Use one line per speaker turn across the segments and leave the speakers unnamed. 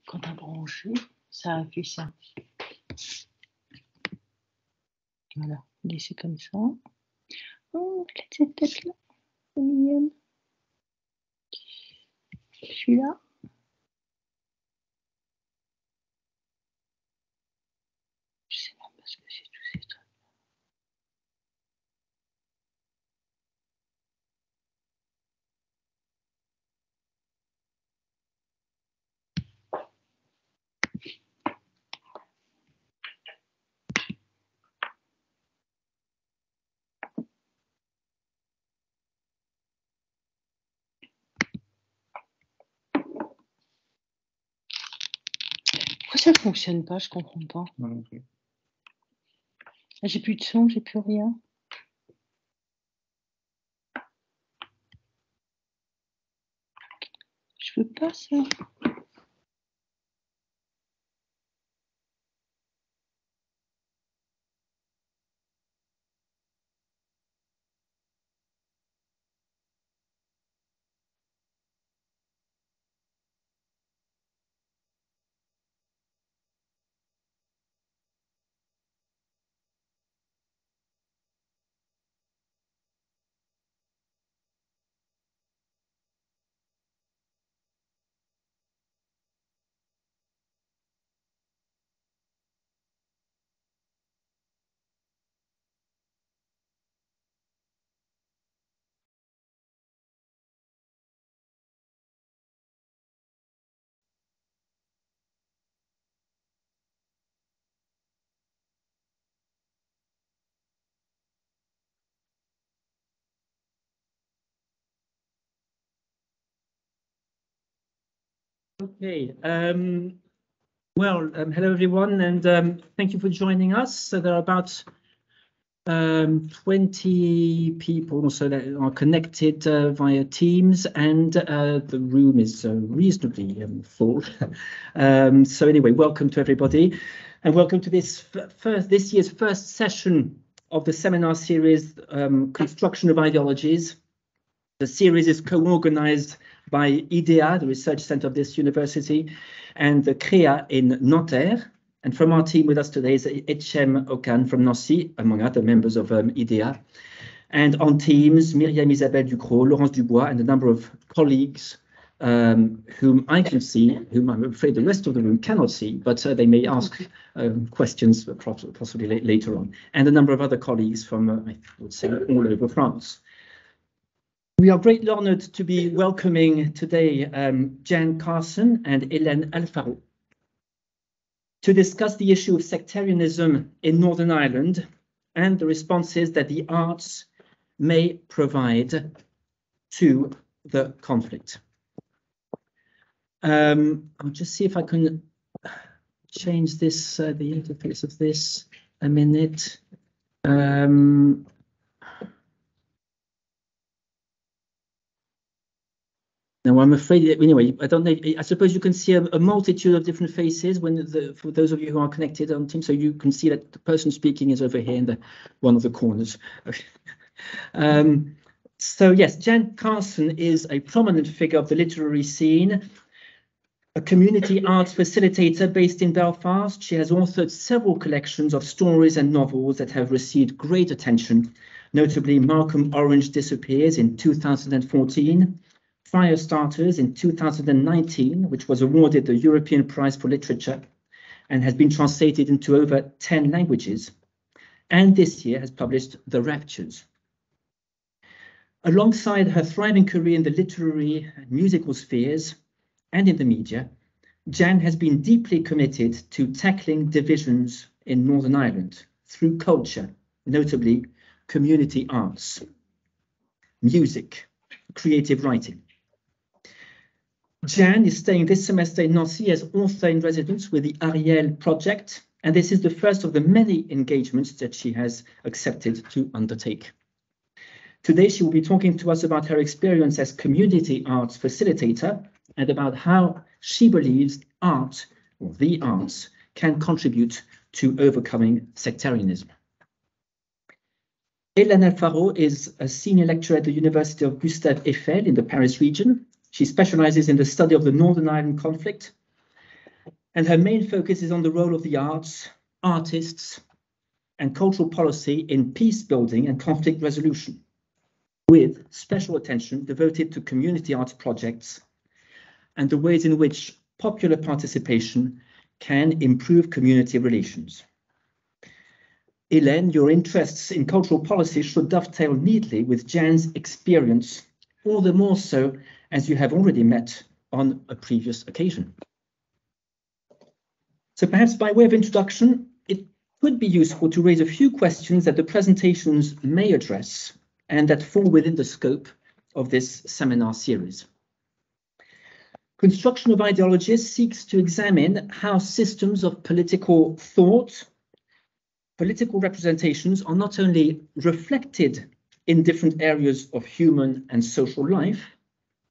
quand on a branché, ça a fait ça. Voilà, laissez comme ça. Oh, cette tête-là, c'est mignonne. Celui-là. Je sais même pas ce que c'est tous ces trucs. Pourquoi ça ne fonctionne pas? Je comprends pas.
Non plus.
J'ai plus de son, j'ai plus rien. Je veux pas ça.
Okay. Hello everyone, and thank you for joining us. So there are about 20 people so that are connected via Teams, and the room is reasonably full. So anyway, welcome to everybody, and welcome to this year's first session of the seminar series, Construction of Ideologies. The series is co-organized by IDEA, the research center of this university, and the CREA in Nanterre. And from our team with us today is Echem Okan from Nancy, among other members of IDEA. And on Teams, Myriam Isabelle Ducrot, Laurence Dubois, and a number of colleagues whom I can see, whom I'm afraid the rest of the room cannot see, but they may ask questions possibly later on. And a number of other colleagues from, I would say, all over France. We are greatly honored to be welcoming today Jan Carson and Hélène Alfaro to discuss the issue of sectarianism in Northern Ireland and the responses that the arts may provide to the conflict. I'll just see if I can change this, the interface of this a minute. Now, I'm afraid that, anyway, I don't know, I suppose you can see a multitude of different faces for those of you who are connected on Teams, so you can see that the person speaking is over here in one of the corners. So yes, Jan Carson is a prominent figure of the literary scene, a community arts facilitator based in Belfast. She has authored several collections of stories and novels that have received great attention, notably Malcolm Orange Disappears in 2014, Firestarters in 2019, which was awarded the European Prize for Literature and has been translated into over 10 languages, and this year has published The Raptures. Alongside her thriving career in the literary and musical spheres and in the media, Jan has been deeply committed to tackling divisions in Northern Ireland through culture, notably community arts, music, creative writing. Jan is staying this semester in Nancy as author in residence with the Ariel Project, and this is the first of the many engagements that she has accepted to undertake. Today, she will be talking to us about her experience as community arts facilitator and about how she believes art, or the arts, can contribute to overcoming sectarianism. Hélène Alfaro is a senior lecturer at the University of Gustave Eiffel in the Paris region. She specializes in the study of the Northern Ireland conflict. and her main focus is on the role of the arts, artists, and cultural policy in peace building and conflict resolution, with special attention devoted to community arts projects and the ways in which popular participation can improve community relations. Hélène, your interests in cultural policy should dovetail neatly with Jan's experience, all the more so as you have already met on a previous occasion. So perhaps by way of introduction, it could be useful to raise a few questions that the presentations may address and that fall within the scope of this seminar series. Construction of Ideologies seeks to examine how systems of political thought, political representations are not only reflected in different areas of human and social life,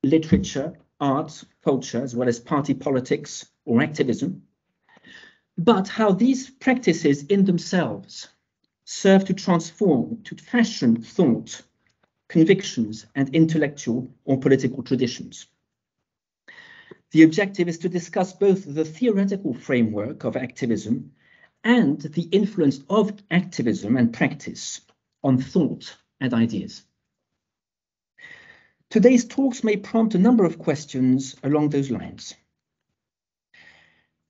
literature, art, culture, as well as party politics or activism, but how these practices in themselves serve to transform, to fashion thought, convictions, and intellectual or political traditions. The objective is to discuss both the theoretical framework of activism and the influence of activism and practice on thought and ideas. Today's talks may prompt a number of questions along those lines.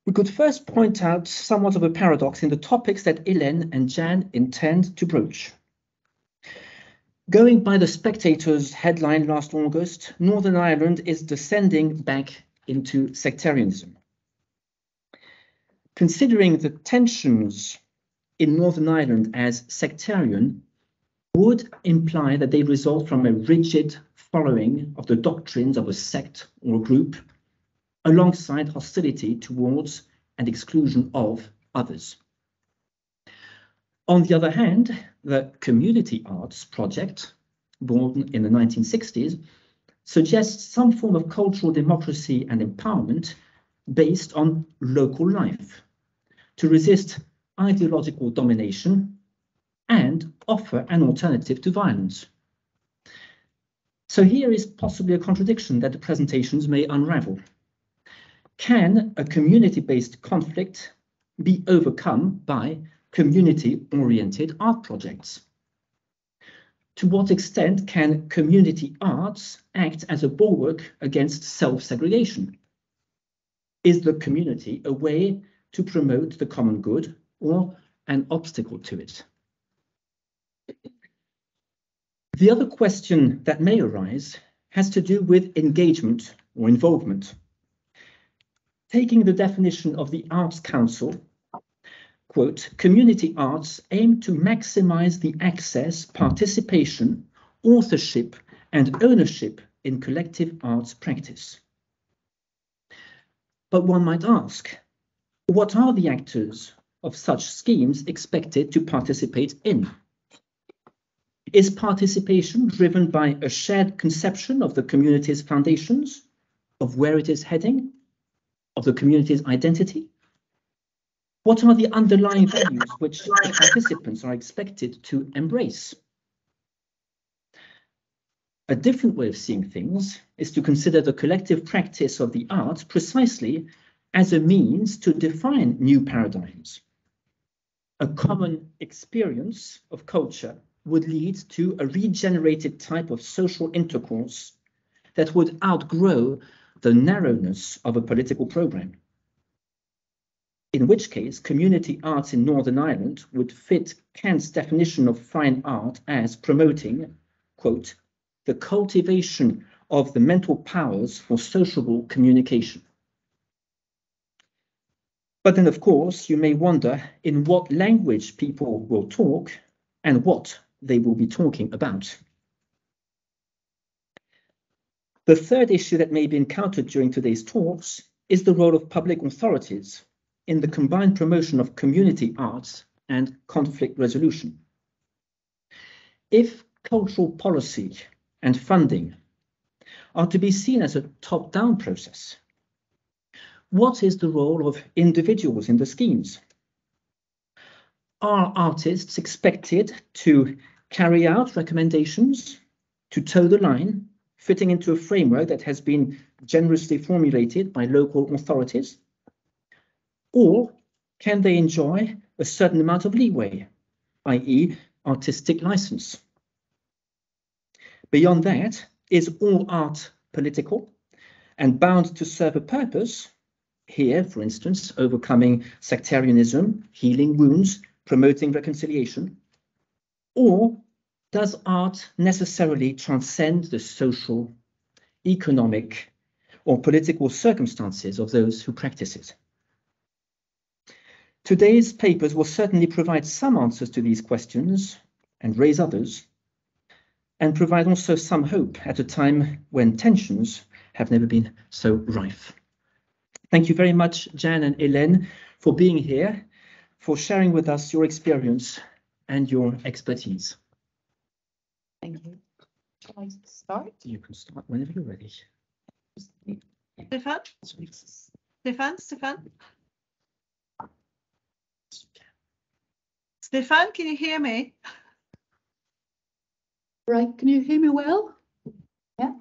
We could first point out somewhat of a paradox in the topics that Hélène and Jan intend to broach. Going by the Spectator's headline last August, Northern Ireland is descending back into sectarianism. Considering the tensions in Northern Ireland as sectarian would imply that they result from a rigid following of the doctrines of a sect or group, alongside hostility towards and exclusion of others. On the other hand, the Community Arts Project, born in the 1960s, suggests some form of cultural democracy and empowerment based on local life, to resist ideological domination and offer an alternative to violence. So here is possibly a contradiction that the presentations may unravel. Can a community-based conflict be overcome by community-oriented art projects? To what extent can community arts act as a bulwark against self-segregation? Is the community a way to promote the common good or an obstacle to it? The other question that may arise has to do with engagement or involvement. Taking the definition of the Arts Council, quote, community arts aim to maximize the access, participation, authorship, and ownership in collective arts practice. But one might ask, what are the actors of such schemes expected to participate in? Is participation driven by a shared conception of the community's foundations, of where it is heading, of the community's identity? What are the underlying values which the participants are expected to embrace? A different way of seeing things is to consider the collective practice of the arts precisely as a means to define new paradigms. A common experience of culture would lead to a regenerated type of social intercourse that would outgrow the narrowness of a political program. In which case, community arts in Northern Ireland would fit Kant's definition of fine art as promoting, quote, the cultivation of the mental powers for sociable communication. But then, of course, you may wonder in what language people will talk and what they will be talking about. The third issue that may be encountered during today's talks is the role of public authorities in the combined promotion of community arts and conflict resolution. If cultural policy and funding are to be seen as a top-down process, what is the role of individuals in the schemes? Are artists expected to carry out recommendations, to toe the line, fitting into a framework that has been generously formulated by local authorities? Or can they enjoy a certain amount of leeway, i.e. artistic license? Beyond that, is all art political and bound to serve a purpose? Here, for instance, overcoming sectarianism, healing wounds, promoting reconciliation? Or does art necessarily transcend the social, economic, or political circumstances of those who practice it? Today's papers will certainly provide some answers to these questions and raise others, and provide also some hope at a time when tensions have never been so rife. Thank you very much, Jan and Hélène, for being here, for sharing with us your experience and your expertise.
Thank you. Shall I start?
You can start whenever you're ready.
Stefan? Stefan, can you hear me?
Right, can you hear me well? Yeah.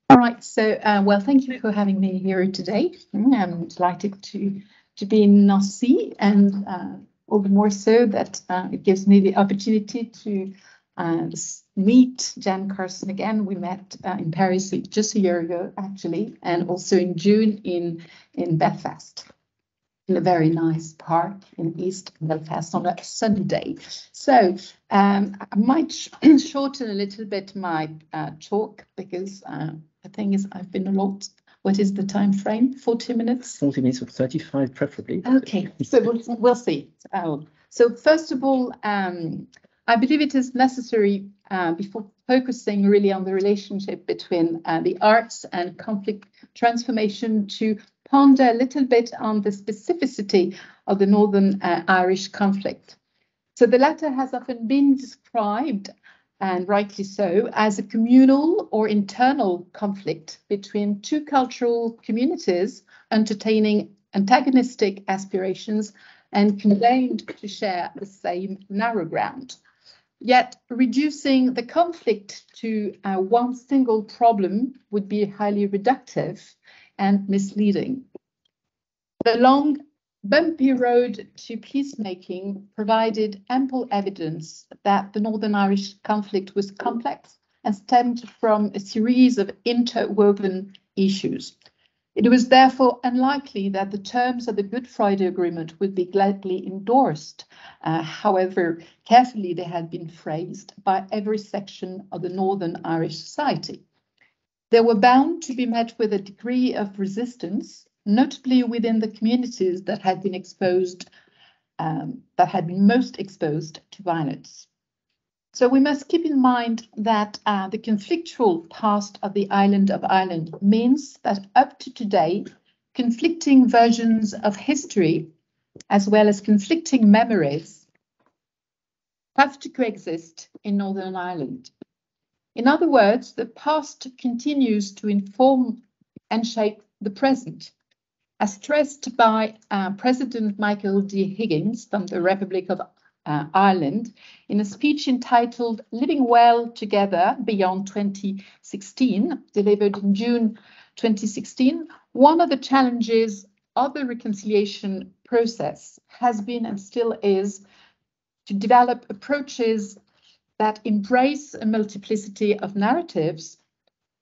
All right, so, well, thank you for having me here today. I'm delighted to be in Nancy, and all the more so that it gives me the opportunity to meet Jan Carson again. We met in Paris just a year ago, actually, and also in June in Belfast, in a very nice park in East Belfast on a sunny day. So I might shorten a little bit my talk, because the thing is, I've been a lot. What is the time frame? 40 minutes?
40 minutes or 35, preferably.
Okay, so we'll see. So first of all, I believe it is necessary, before focusing really on the relationship between the arts and conflict transformation, to ponder a little bit on the specificity of the Northern Irish conflict. So the latter has often been described, and rightly so, as a communal or internal conflict between two cultural communities entertaining antagonistic aspirations and condemned to share the same narrow ground. Yet reducing the conflict to one single problem would be highly reductive and misleading. The long, bumpy road to peacemaking provided ample evidence that the Northern Irish conflict was complex and stemmed from a series of interwoven issues. It was therefore unlikely that the terms of the Good Friday Agreement would be gladly endorsed, however carefully they had been phrased, by every section of the Northern Irish society. They were bound to be met with a degree of resistance, notably within the communities that had been most exposed to violence. So we must keep in mind that the conflictual past of the island of Ireland means that up to today, conflicting versions of history, as well as conflicting memories, have to coexist in Northern Ireland. In other words, the past continues to inform and shape the present, as stressed by President Michael D. Higgins from the Republic of Ireland in a speech entitled Living Well Together Beyond 2016, delivered in June 2016. One of the challenges of the reconciliation process has been, and still is, to develop approaches that embrace a multiplicity of narratives,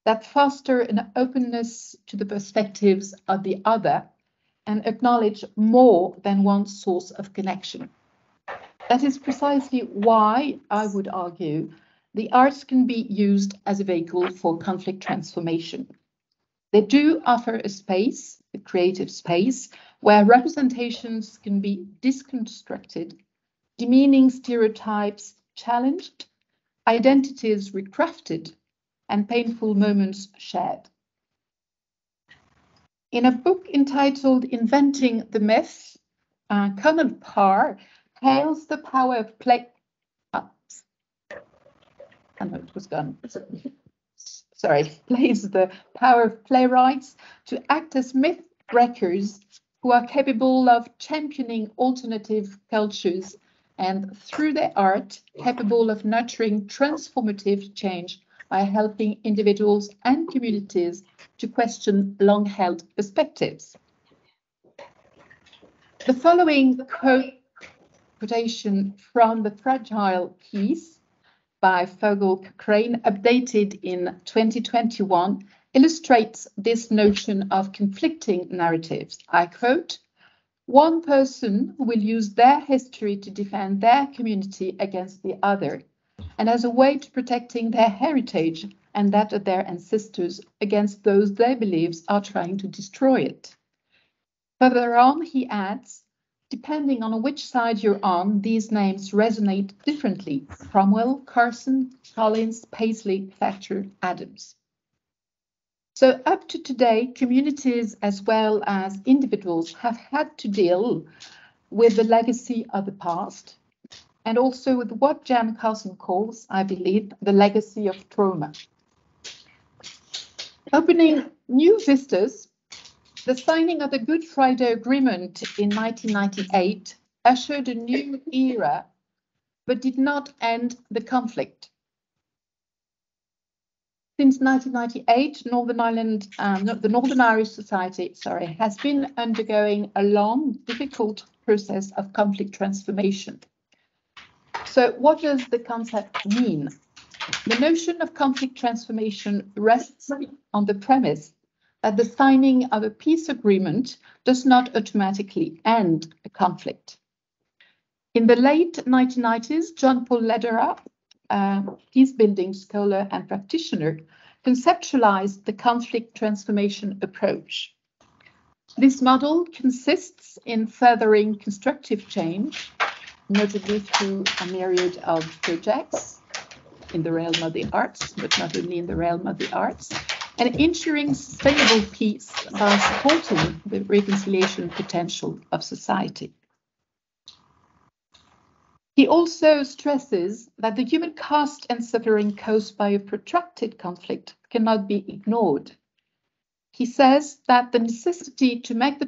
that foster an openness to the perspectives of the other, and acknowledge more than one source of connection. That is precisely why, I would argue, the arts can be used as a vehicle for conflict transformation. They do offer a space, a creative space, where representations can be deconstructed, demeaning stereotypes challenged, identities recrafted, and painful moments shared. In a book entitled Inventing the Myth, Colonel Parr hails the power of play. Plays the power of playwrights to act as myth breakers who are capable of championing alternative cultures and, through their art, capable of nurturing transformative change by helping individuals and communities to question long-held perspectives. The following quotation from the Fragile Peace by Fogel-Cochrane, updated in 2021, illustrates this notion of conflicting narratives. I quote, "One person will use their history to defend their community against the other, and as a way to protecting their heritage and that of their ancestors against those they believe are trying to destroy it." Further on, he adds, "Depending on which side you're on, these names resonate differently. Cromwell, Carson, Collins, Paisley, Thatcher, Adams." So up to today, communities as well as individuals have had to deal with the legacy of the past, and also with what Jan Carson calls, I believe, the legacy of trauma. Opening new vistas, the signing of the Good Friday Agreement in 1998 ushered a new era, but did not end the conflict. Since 1998, the Northern Irish Society, has been undergoing a long, difficult process of conflict transformation. So what does the concept mean? The notion of conflict transformation rests on the premise that the signing of a peace agreement does not automatically end a conflict. In the late 1990s, John Paul Lederer, peace-building scholar and practitioner, conceptualized the conflict transformation approach. This model consists in furthering constructive change, notably through a myriad of projects in the realm of the arts, but not only in the realm of the arts, and ensuring sustainable peace by supporting the reconciliation potential of society. He also stresses that the human cost and suffering caused by a protracted conflict cannot be ignored. He says that the necessity to make the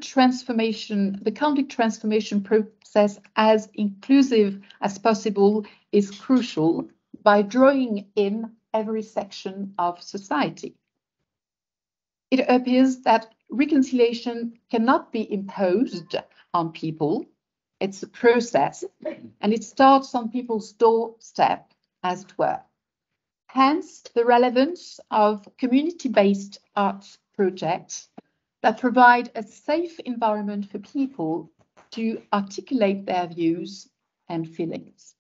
conflict transformation process as inclusive as possible is crucial by drawing in every section of society. It appears that reconciliation cannot be imposed on people. It's a process, and it starts on people's doorstep, as it were. Hence, the relevance of community-based arts projects that provide a safe environment for people to articulate their views and feelings.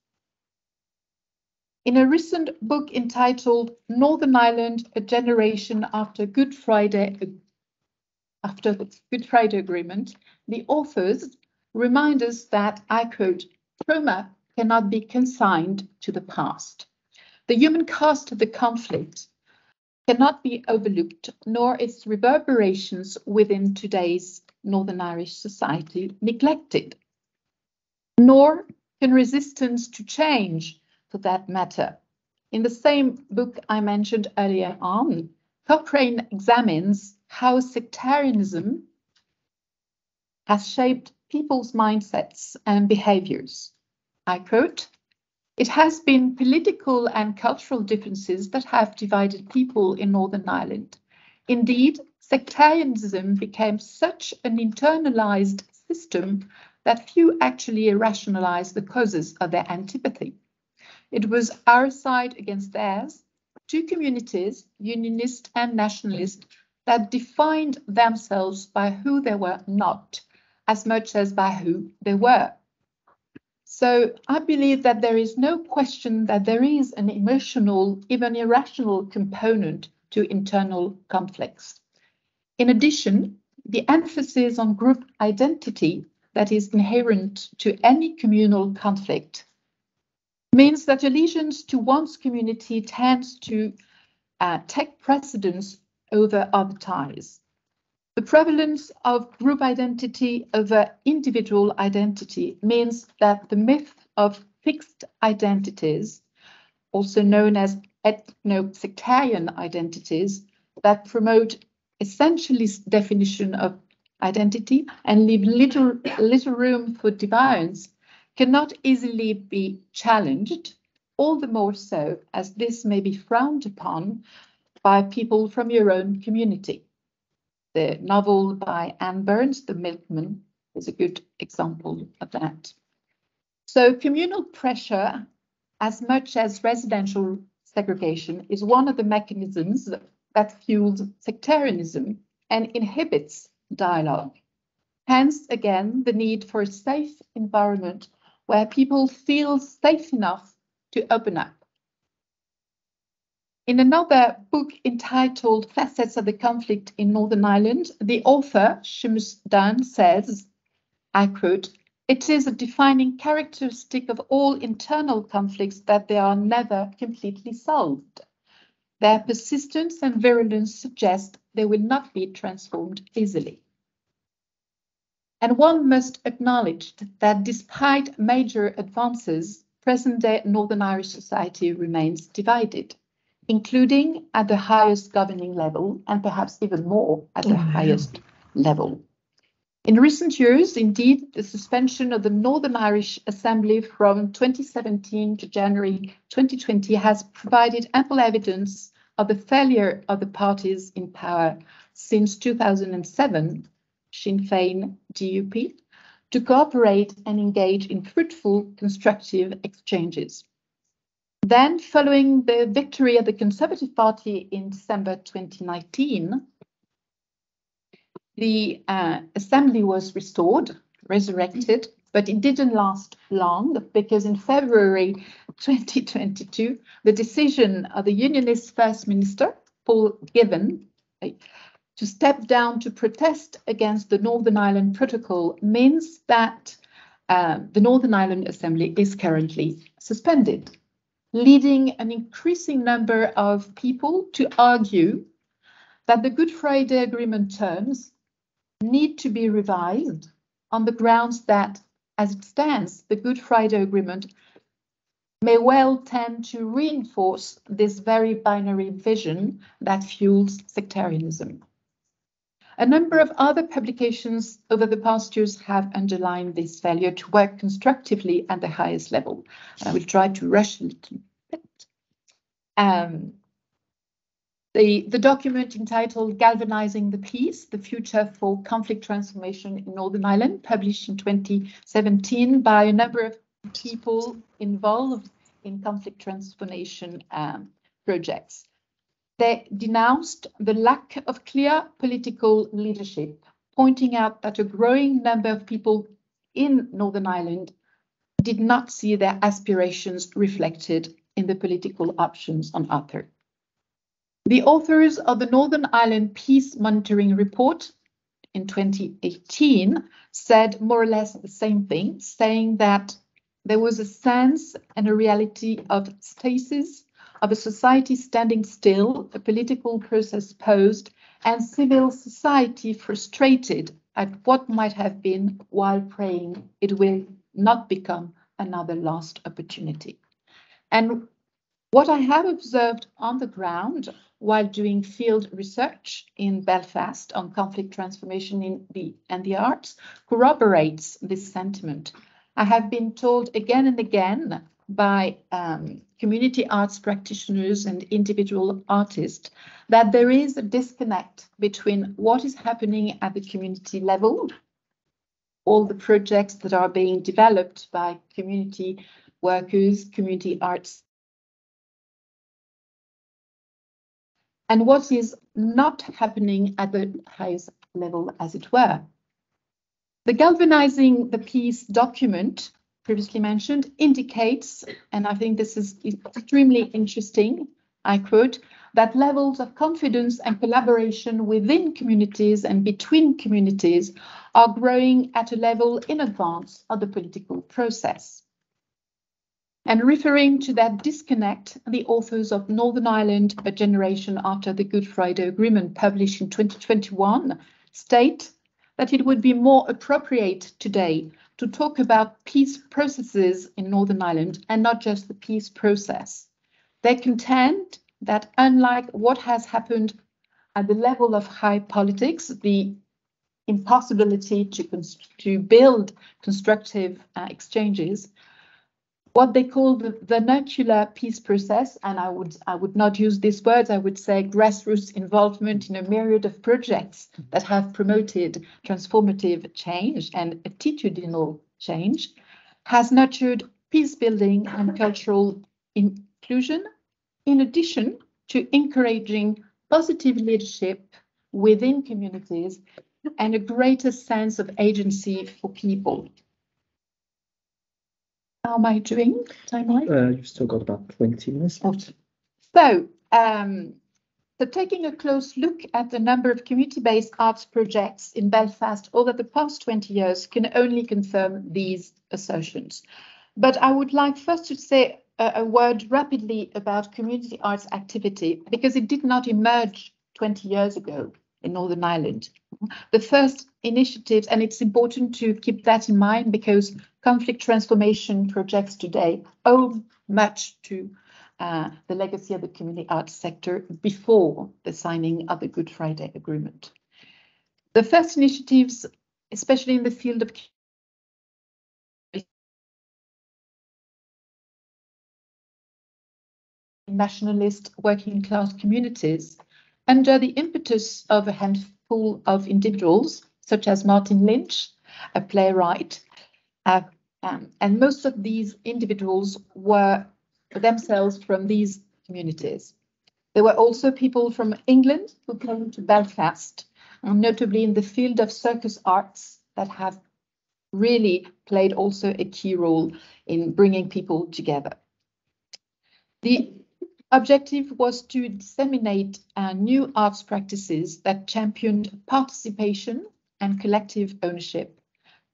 In a recent book entitled Northern Ireland, A Generation After the Good Friday Agreement, the authors remind us that, I quote, "Trauma cannot be consigned to the past. The human cost of the conflict cannot be overlooked, nor its reverberations within today's Northern Irish society neglected. Nor can resistance to change, for that matter." In the same book I mentioned earlier on, Cochrane examines how sectarianism has shaped people's mindsets and behaviors. I quote, "It has been political and cultural differences that have divided people in Northern Ireland. Indeed, sectarianism became such an internalized system that few actually rationalize the causes of their antipathy. It was our side against theirs, two communities, unionist and nationalist, that defined themselves by who they were not, as much as by who they were." So I believe that there is no question that there is an emotional, even irrational component to internal conflicts. In addition, the emphasis on group identity that is inherent to any communal conflict means that allegiance to one's community tends to take precedence over other ties. The prevalence of group identity over individual identity means that the myth of fixed identities, also known as ethno-sectarian identities, that promote essentialist definition of identity and leave little room for deviance, cannot easily be challenged, all the more so as this may be frowned upon by people from your own community. The novel by Anne Burns, The Milkman, is a good example of that. So communal pressure, as much as residential segregation, is one of the mechanisms that fuels sectarianism and inhibits dialogue. Hence, again, the need for a safe environment where people feel safe enough to open up. In another book entitled Facets of the Conflict in Northern Ireland, the author, Seamus Dunn, says, I quote, "It is a defining characteristic of all internal conflicts that they are never completely solved. Their persistence and virulence suggest they will not be transformed easily." And one must acknowledge that despite major advances, present-day Northern Irish society remains divided, including at the highest governing level and perhaps even more at the highest level. In recent years, indeed, the suspension of the Northern Irish Assembly from 2017 to January 2020 has provided ample evidence of the failure of the parties in power since 2007, Sinn Féin DUP, to cooperate and engage in fruitful, constructive exchanges. Then, following the victory of the Conservative Party in December 2019, the Assembly was restored, resurrected, but it didn't last long because in February 2022, the decision of the Unionist First Minister, Paul Givan, to step down to protest against the Northern Ireland Protocol means that the Northern Ireland Assembly is currently suspended, leading an increasing number of people to argue that the Good Friday Agreement terms need to be revised on the grounds that, as it stands, the Good Friday Agreement may well tend to reinforce this very binary vision that fuels sectarianism. A number of other publications over the past years have underlined this failure to work constructively at the highest level. I will try to rush a little bit. The document entitled Galvanizing the Peace, The Future for Conflict Transformation in Northern Ireland, published in 2017 by a number of people involved in conflict transformation projects. They denounced the lack of clear political leadership, pointing out that a growing number of people in Northern Ireland did not see their aspirations reflected in the political options on offer. The authors of the Northern Ireland Peace Monitoring Report in 2018 said more or less the same thing, saying that there was a sense and a reality of stasis, of a society standing still, a political process paused, and civil society frustrated at what might have been, while praying it will not become another lost opportunity. And what I have observed on the ground while doing field research in Belfast on conflict transformation and the arts corroborates this sentiment. I have been told again and again by community arts practitioners and individual artists that there is a disconnect between what is happening at the community level, all the projects that are being developed by community workers, community arts, and what is not happening at the highest level, as it were. The Galvanizing the Peace document, previously mentioned, indicates, and I think this is extremely interesting, I quote, that levels of confidence and collaboration within communities and between communities are growing at a level in advance of the political process. And referring to that disconnect, the authors of Northern Ireland, A Generation After the Good Friday Agreement, published in 2021, state that it would be more appropriate today to talk about peace processes in Northern Ireland and not just the peace process. They contend that unlike what has happened at the level of high politics, the impossibility to build constructive exchanges, what they call the vernacular peace process, and I would not use these words, I would say grassroots involvement in a myriad of projects that have promoted transformative change and attitudinal change, has nurtured peace building and cultural inclusion, in addition to encouraging positive leadership within communities and a greater sense of agency for people. How am I doing time-wise?
You've still got about 20 minutes.
So taking a close look at the number of community-based arts projects in Belfast over the past 20 years can only confirm these assertions. But I would like first to say a word rapidly about community arts activity, because it did not emerge 20 years ago in Northern Ireland. The first initiatives, and it's important to keep that in mind because conflict transformation projects today owe much to the legacy of the community arts sector before the signing of the Good Friday Agreement. The first initiatives, especially in the field of nationalist working class communities, under the impetus of a handful of individuals, such as Martin Lynch, a playwright, and most of these individuals were themselves from these communities. There were also people from England who came to Belfast, notably in the field of circus arts, that have really played also a key role in bringing people together. The objective was to disseminate new arts practices that championed participation and collective ownership,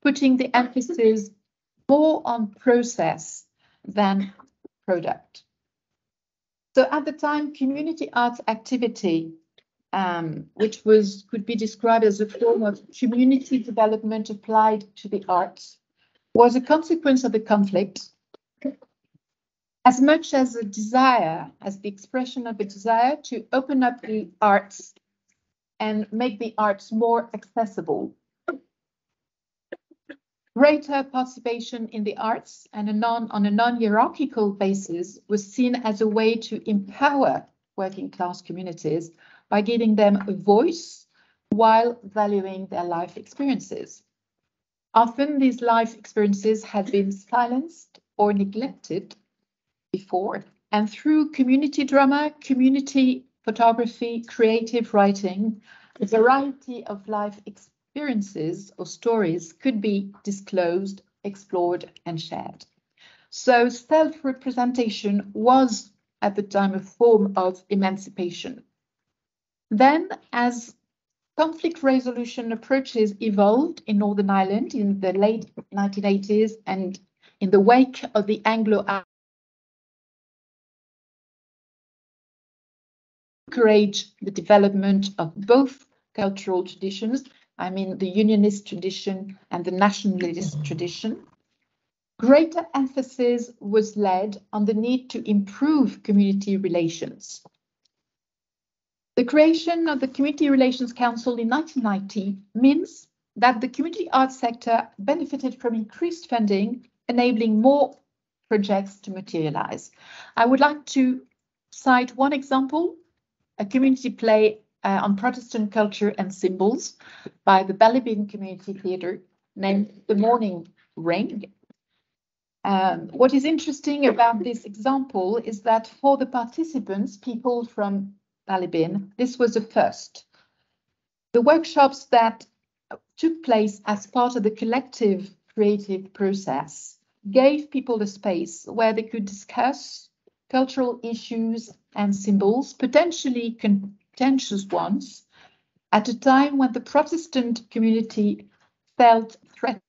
putting the emphasis more on process than product. So at the time, community arts activity, which could be described as a form of community development applied to the arts, was a consequence of the conflict, as much as a desire, as the expression of a desire to open up the arts and make the arts more accessible. Greater participation in the arts and on a non-hierarchical basis was seen as a way to empower working class communities by giving them a voice while valuing their life experiences. Often these life experiences had been silenced or neglected before, and through community drama, community photography, creative writing, a variety of life experiences or stories could be disclosed, explored, and shared. So self-representation was at the time a form of emancipation. Then, as conflict resolution approaches evolved in Northern Ireland in the late 1980s and in the wake of the Anglo encourage the development of both cultural traditions, I mean the unionist tradition and the nationalist tradition. Greater emphasis was laid on the need to improve community relations. The creation of the Community Relations Council in 1990 means that the community arts sector benefited from increased funding, enabling more projects to materialize. I would like to cite one example, a community play on Protestant culture and symbols by the Ballybin Community Theatre named The Morning Ring. What is interesting about this example is that for the participants, people from Ballybin, this was a first. The workshops that took place as part of the collective creative process gave people a space where they could discuss cultural issues and symbols, potentially contentious ones, at a time when the Protestant community felt threatened.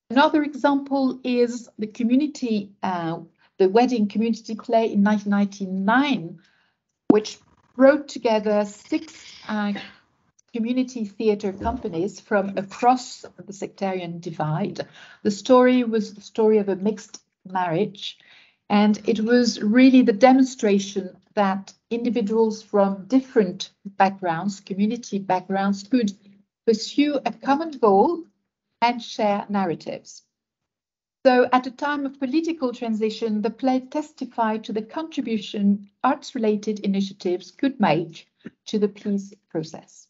Another example is the community, the wedding community play in 1999, which brought together 6 community theatre companies from across the sectarian divide. The story was the story of a mixed marriage, and it was really the demonstration that individuals from different backgrounds, community backgrounds, could pursue a common goal and share narratives. So at a time of political transition, the play testified to the contribution arts-related initiatives could make to the peace process.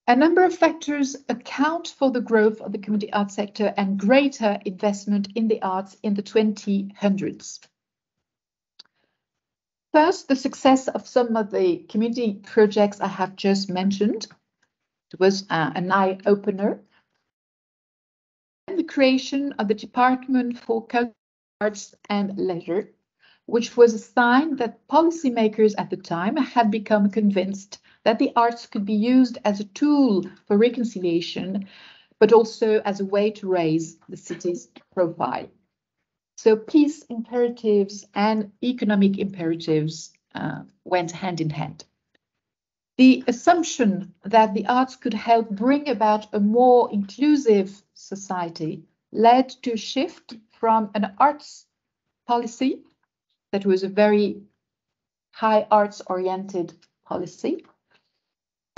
A number of factors account for the growth of the community arts sector and greater investment in the arts in the 2000s. First, the success of some of the community projects I have just mentioned. It was an eye-opener. And the creation of the Department for Culture, Arts and Leisure, which was a sign that policymakers at the time had become convinced that the arts could be used as a tool for reconciliation, but also as a way to raise the city's profile. So peace imperatives and economic imperatives went hand in hand. The assumption that the arts could help bring about a more inclusive society led to a shift from an arts policy that was a very high arts-oriented policy,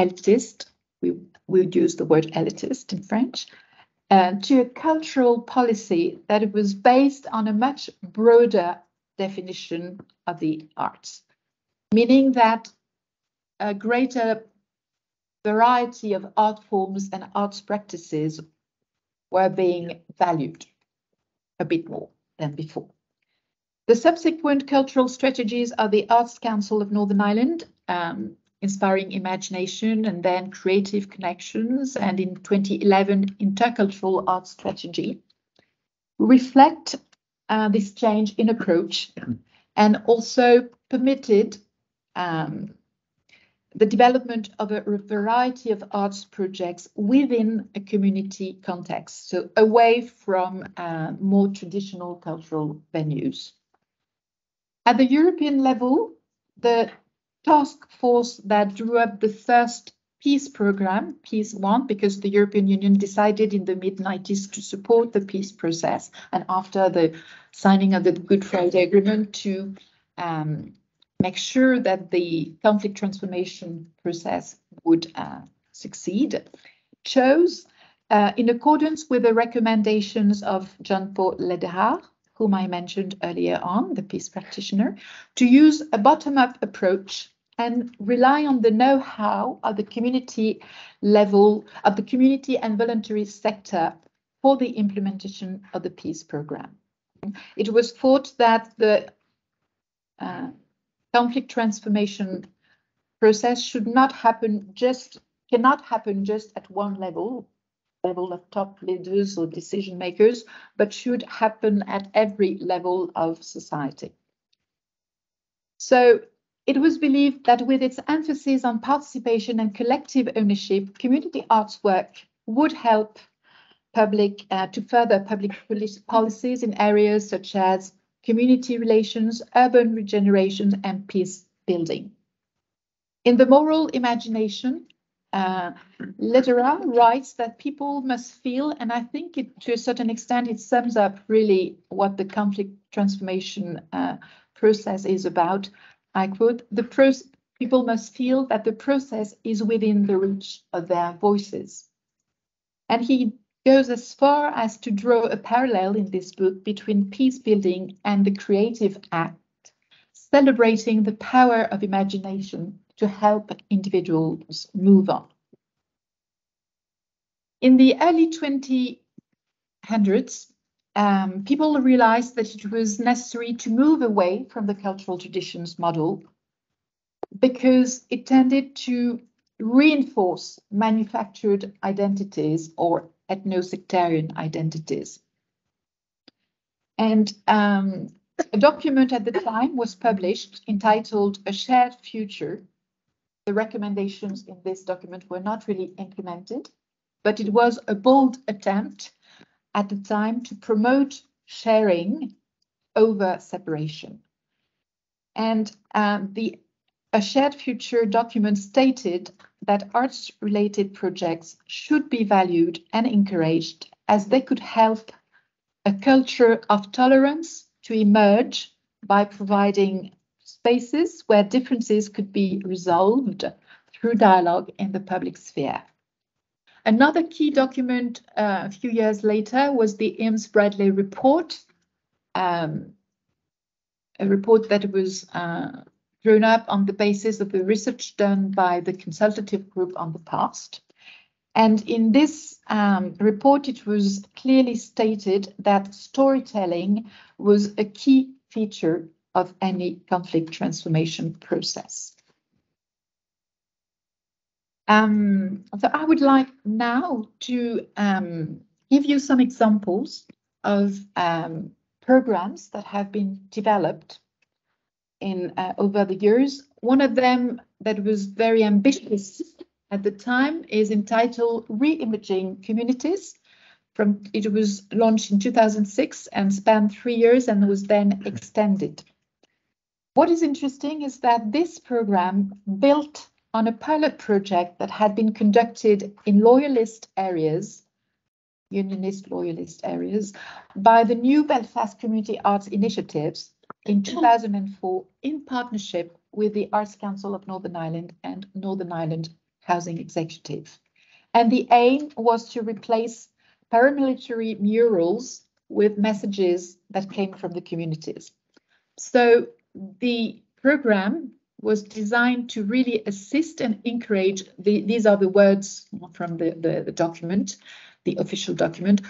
elitist, we would use the word elitist in French, to a cultural policy that was based on a much broader definition of the arts, meaning that a greater variety of art forms and arts practices were being valued a bit more than before. The subsequent cultural strategies of the Arts Council of Northern Ireland, Inspiring Imagination and then Creative Connections, and in 2011, Intercultural Arts Strategy, reflect this change in approach and also permitted the development of a variety of arts projects within a community context, so away from more traditional cultural venues. At the European level, the task force that drew up the first peace program, Peace One, because the European Union decided in the mid-90s to support the peace process, and after the signing of the Good Friday Agreement to make sure that the conflict transformation process would succeed, chose, in accordance with the recommendations of Jean-Paul Lederer, whom I mentioned earlier on, the peace practitioner, to use a bottom-up approach and rely on the know-how of the community level, of the community and voluntary sector for the implementation of the peace program. It was thought that the conflict transformation process cannot happen just at one level of top leaders or decision makers, but should happen at every level of society. So it was believed that with its emphasis on participation and collective ownership, community arts work would help to further public policies in areas such as community relations, urban regeneration, and peace building. In The Moral Imagination, Lederer writes that people must feel, and I think to a certain extent it sums up really what the conflict transformation process is about. I quote, people must feel that the process is within the reach of their voices. And he goes as far as to draw a parallel in this book between peace building and the creative act, celebrating the power of imagination to help individuals move on. In the early 2000s, people realized that it was necessary to move away from the cultural traditions model because it tended to reinforce manufactured identities or ethno-sectarian identities. And a document at the time was published entitled A Shared Future. The recommendations in this document were not really implemented, but it was a bold attempt at the time to promote sharing over separation. And A Shared Future document stated that arts-related projects should be valued and encouraged as they could help a culture of tolerance to emerge by providing spaces where differences could be resolved through dialogue in the public sphere. Another key document a few years later was the Eames-Bradley report, a report that was drawn up on the basis of the research done by the consultative group on the past. And in this report, it was clearly stated that storytelling was a key feature of any conflict transformation process. So I would like now to give you some examples of programs that have been developed in over the years. One of them that was very ambitious at the time is entitled Re-Imaging Communities. It was launched in 2006 and spanned 3 years and was then extended. What is interesting is that this program built on a pilot project that had been conducted in loyalist areas, unionist loyalist areas, by the New Belfast Community Arts Initiatives in 2004 in partnership with the Arts Council of Northern Ireland and Northern Ireland Housing Executive. And the aim was to replace paramilitary murals with messages that came from the communities. So the program was designed to really assist and encourage, these are the words from the document, the official document,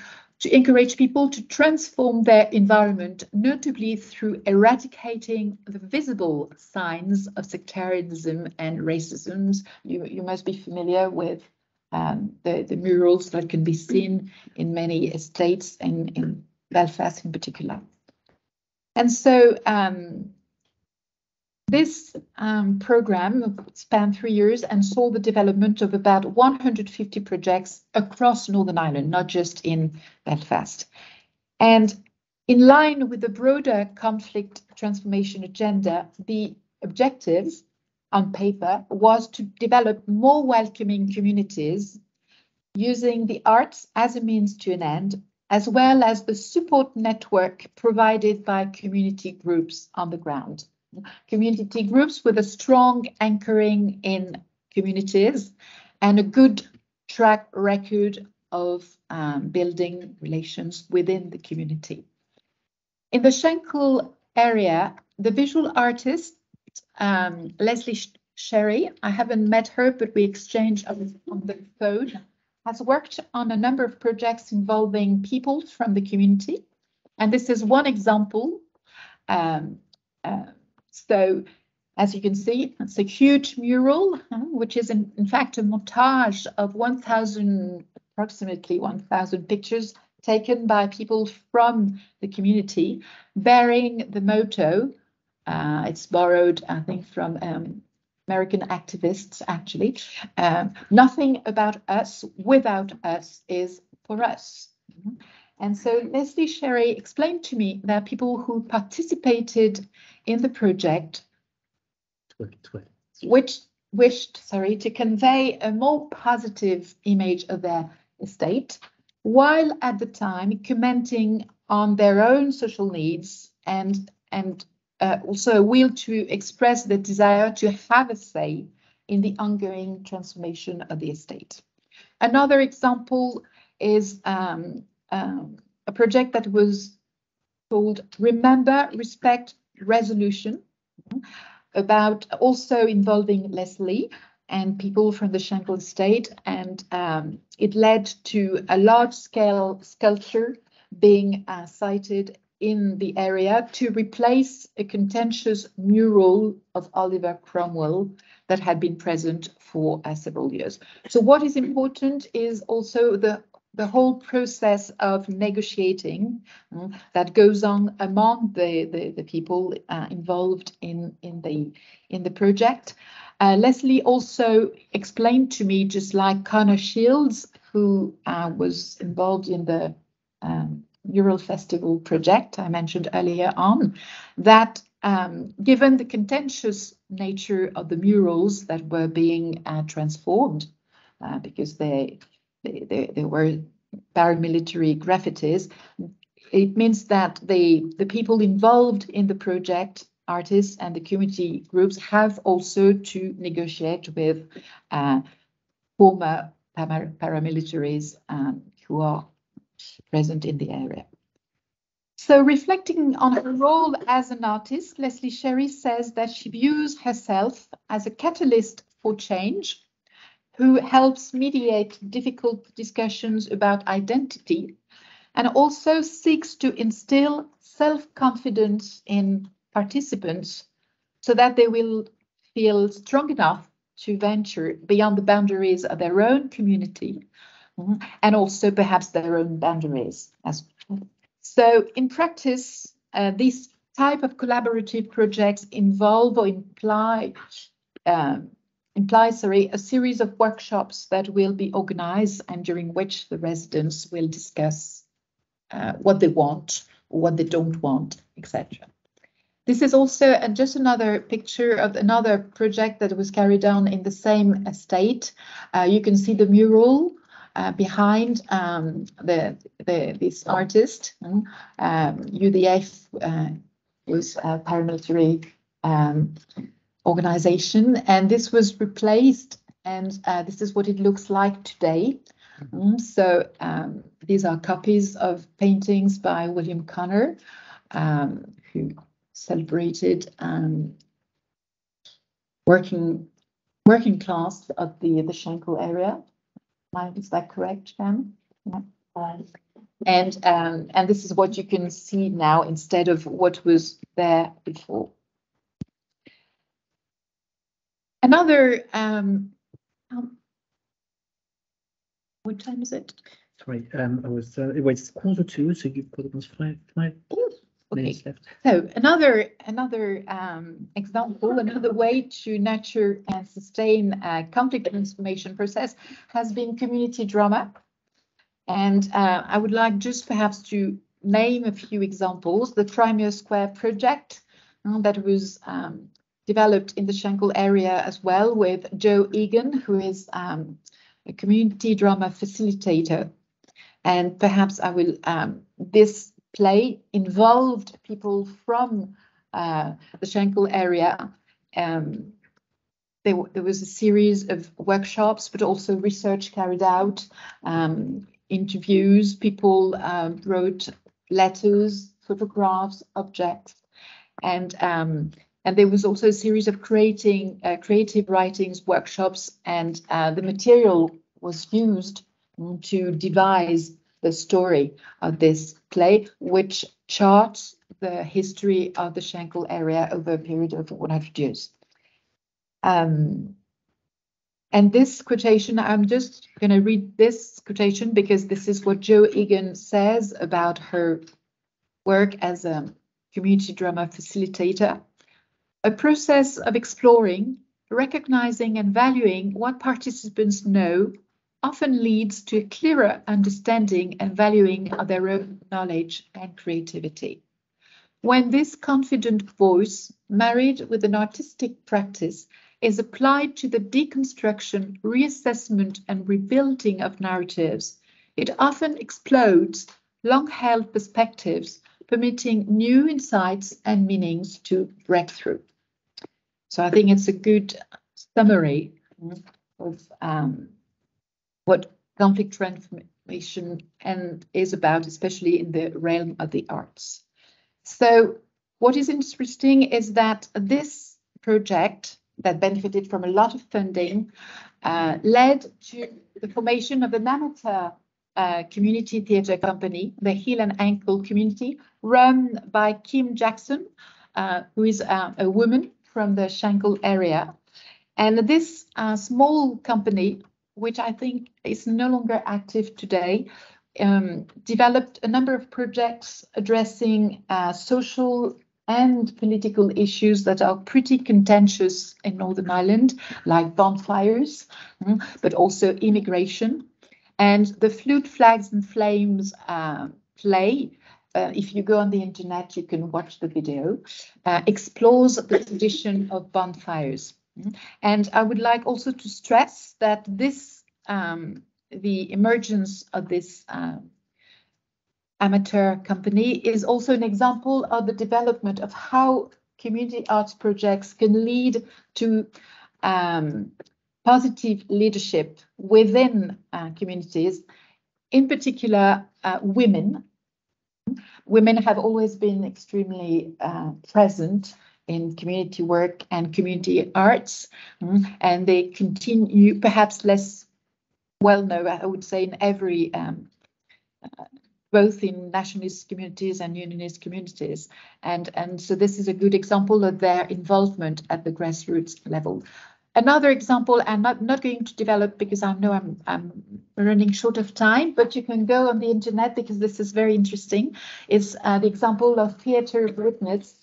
to encourage people to transform their environment, notably through eradicating the visible signs of sectarianism and racism. You must be familiar with the murals that can be seen in many estates and in Belfast in particular. And so this program spanned 3 years and saw the development of about 150 projects across Northern Ireland, not just in Belfast. And in line with the broader conflict transformation agenda, the objective on paper was to develop more welcoming communities using the arts as a means to an end, as well as the support network provided by community groups on the ground. Community groups with a strong anchoring in communities and a good track record of building relations within the community. In the Shankill area, the visual artist, Leslie Sherry, I haven't met her, but we exchanged on the phone, has worked on a number of projects involving people from the community. And this is one example. So, as you can see, it's a huge mural, which is in fact a montage of approximately 1,000 pictures taken by people from the community, bearing the motto. It's borrowed, I think, from American activists, actually. Nothing about us without us is for us. And so Leslie Sherry explained to me that people who participated in the project which wished to convey a more positive image of their estate, while at the time commenting on their own social needs and also a will to express the desire to have a say in the ongoing transformation of the estate. Another example is a project that was called Remember, Respect, Resolution, about also involving Leslie and people from the Shankill estate, and it led to a large-scale sculpture being sited in the area to replace a contentious mural of Oliver Cromwell that had been present for several years. So what is important is also the whole process of negotiating that goes on among the people involved in the project. Leslie also explained to me, just like Connor Shields, who was involved in the Mural Festival project I mentioned earlier on, that given the contentious nature of the murals that were being transformed, because they were paramilitary graffitis, it means that the people involved in the project, artists and the community groups, have also to negotiate with former paramilitaries who are present in the area. So reflecting on her role as an artist, Leslie Sherry says that she views herself as a catalyst for change who helps mediate difficult discussions about identity and also seeks to instill self-confidence in participants so that they will feel strong enough to venture beyond the boundaries of their own community and also perhaps their own boundaries as well. So in practice, these type of collaborative projects involve or imply a series of workshops that will be organized and during which the residents will discuss what they want or what they don't want, etc. This is also just another picture of another project that was carried on in the same estate. You can see the mural behind this artist. UDF was a paramilitary organization, and this was replaced, and this is what it looks like today. So these are copies of paintings by William Connor, who celebrated working class of the Shankill area. Is that correct, Jan? Yeah. And this is what you can see now instead of what was there before. Another what time is it?
Sorry, I was. It's 1:45, so you've got almost five minutes left.
So another example, another way to nurture and sustain a conflict transformation process has been community drama. And I would like just perhaps to name a few examples. The Crimea Square project that was developed in the Shankill area as well with Joe Egan, who is a community drama facilitator. And perhaps I will, this play involved people from the Shankill area. There was a series of workshops, but also research carried out, interviews, people wrote letters, photographs, objects, and there was also a series of creative writings workshops, and the material was used to devise the story of this play, which charts the history of the Shankill area over a period of 100 years. And this quotation, I'm just going to read this quotation because this is what Jo Egan says about her work as a community drama facilitator. A process of exploring, recognizing and valuing what participants know often leads to a clearer understanding and valuing of their own knowledge and creativity. When this confident voice, married with an artistic practice, is applied to the deconstruction, reassessment, and rebuilding of narratives, it often explodes long-held perspectives, permitting new insights and meanings to break through. So I think it's a good summary of what conflict transformation is about, especially in the realm of the arts. So what is interesting is that this project that benefited from a lot of funding led to the formation of the Amateur community theatre company, the Heel and Ankle community, run by Kim Jackson, who is a woman from the Shankill area. And this small company, which I think is no longer active today, developed a number of projects addressing social and political issues that are pretty contentious in Northern Ireland, like bonfires, but also immigration. And the Flute, Flags and Flames play, if you go on the internet, you can watch the video, explores the tradition of bonfires. And I would like also to stress that this, the emergence of this amateur company is also an example of the development of how community arts projects can lead to positive leadership within communities, in particular women. Women have always been extremely present in community work and community arts, and they continue, perhaps less well known, I would say, in every, both in nationalist communities and unionist communities. And so this is a good example of their involvement at the grassroots level. Another example, I'm not going to develop because I know I'm running short of time, but you can go on the internet because this is very interesting. It's the example of Theatre Witness,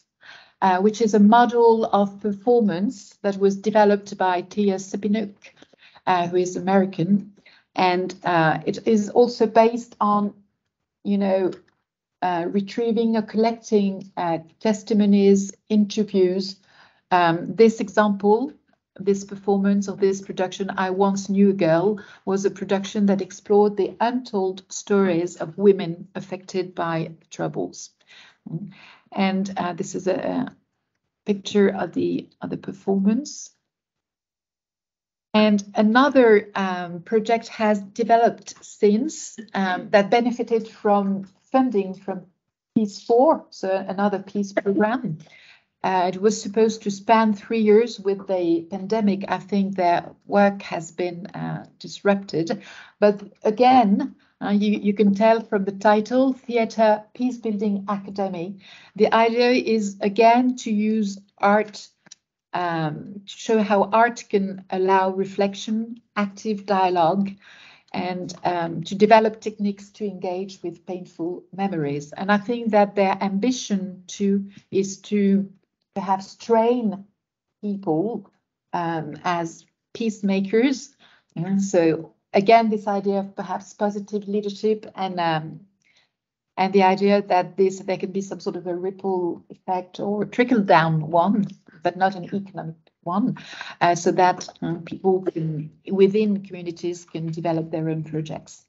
which is a model of performance that was developed by Tia Sepinuk, who is American. And it is also based on, retrieving or collecting testimonies, interviews. This example, this performance of this production, I Once Knew a Girl, was a production that explored the untold stories of women affected by Troubles. And this is a picture of the performance. And another project has developed since that benefited from funding from Peace 4, so another peace program. It was supposed to span 3 years. With the pandemic, I think their work has been disrupted. But again, you can tell from the title, Theatre Peacebuilding Academy. The idea is, again, to use art to show how art can allow reflection, active dialogue, and to develop techniques to engage with painful memories. And I think that their ambition is to perhaps train people as peacemakers. And so again, this idea of perhaps positive leadership and the idea that there can be some sort of a ripple effect or trickle down one, but not an economic one, so that people within communities can develop their own projects.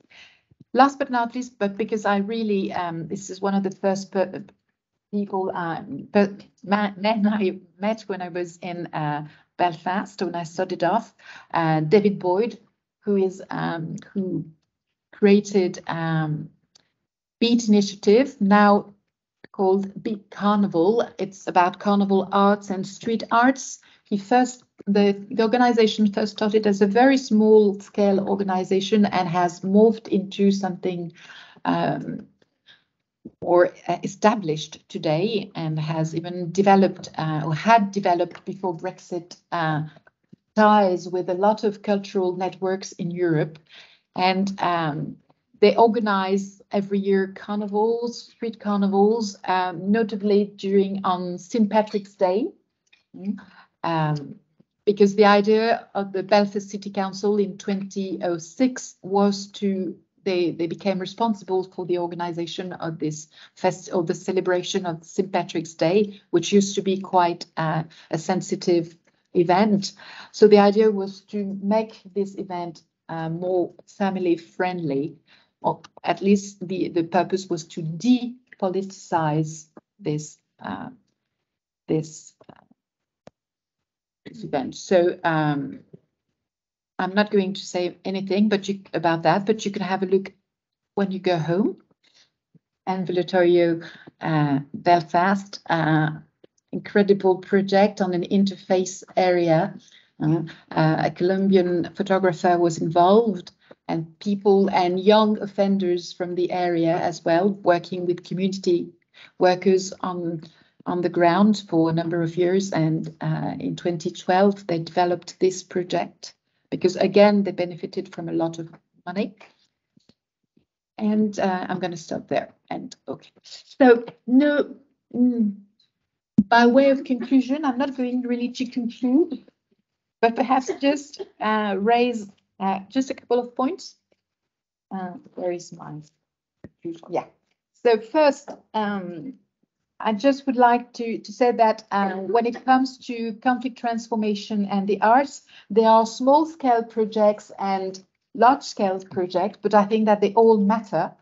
Last but not least, but because I really, this is one of the first people, men I met when I was in Belfast, when I started off, David Boyd, who created Beat Initiative, now called Beat Carnival. It's about carnival arts and street arts. The organization first started as a very small scale organization and has morphed into something or established today, and has even developed or had developed before Brexit ties with a lot of cultural networks in Europe. And they organize every year carnivals, street carnivals, notably on St. Patrick's Day, because the idea of the Belfast City Council in 2006 was they became responsible for the organization of this festival, the celebration of St. Patrick's Day, which used to be quite a sensitive event. So the idea was to make this event more family friendly, or at least the purpose was to depoliticize this event. So I'm not going to say anything about that, but you can have a look when you go home. Ambulatorio Belfast, incredible project on an interface area. A Colombian photographer was involved, and people and young offenders from the area as well, working with community workers on the ground for a number of years. And in 2012, they developed this project because, again, they benefited from a lot of money. And I'm going to stop there. And okay, so by way of conclusion, I'm not going really to conclude, but perhaps just raise just a couple of points. Where is mine? Yeah. So first, I just would like to say that when it comes to conflict transformation and the arts, there are small-scale projects and large-scale projects, but I think that they all matter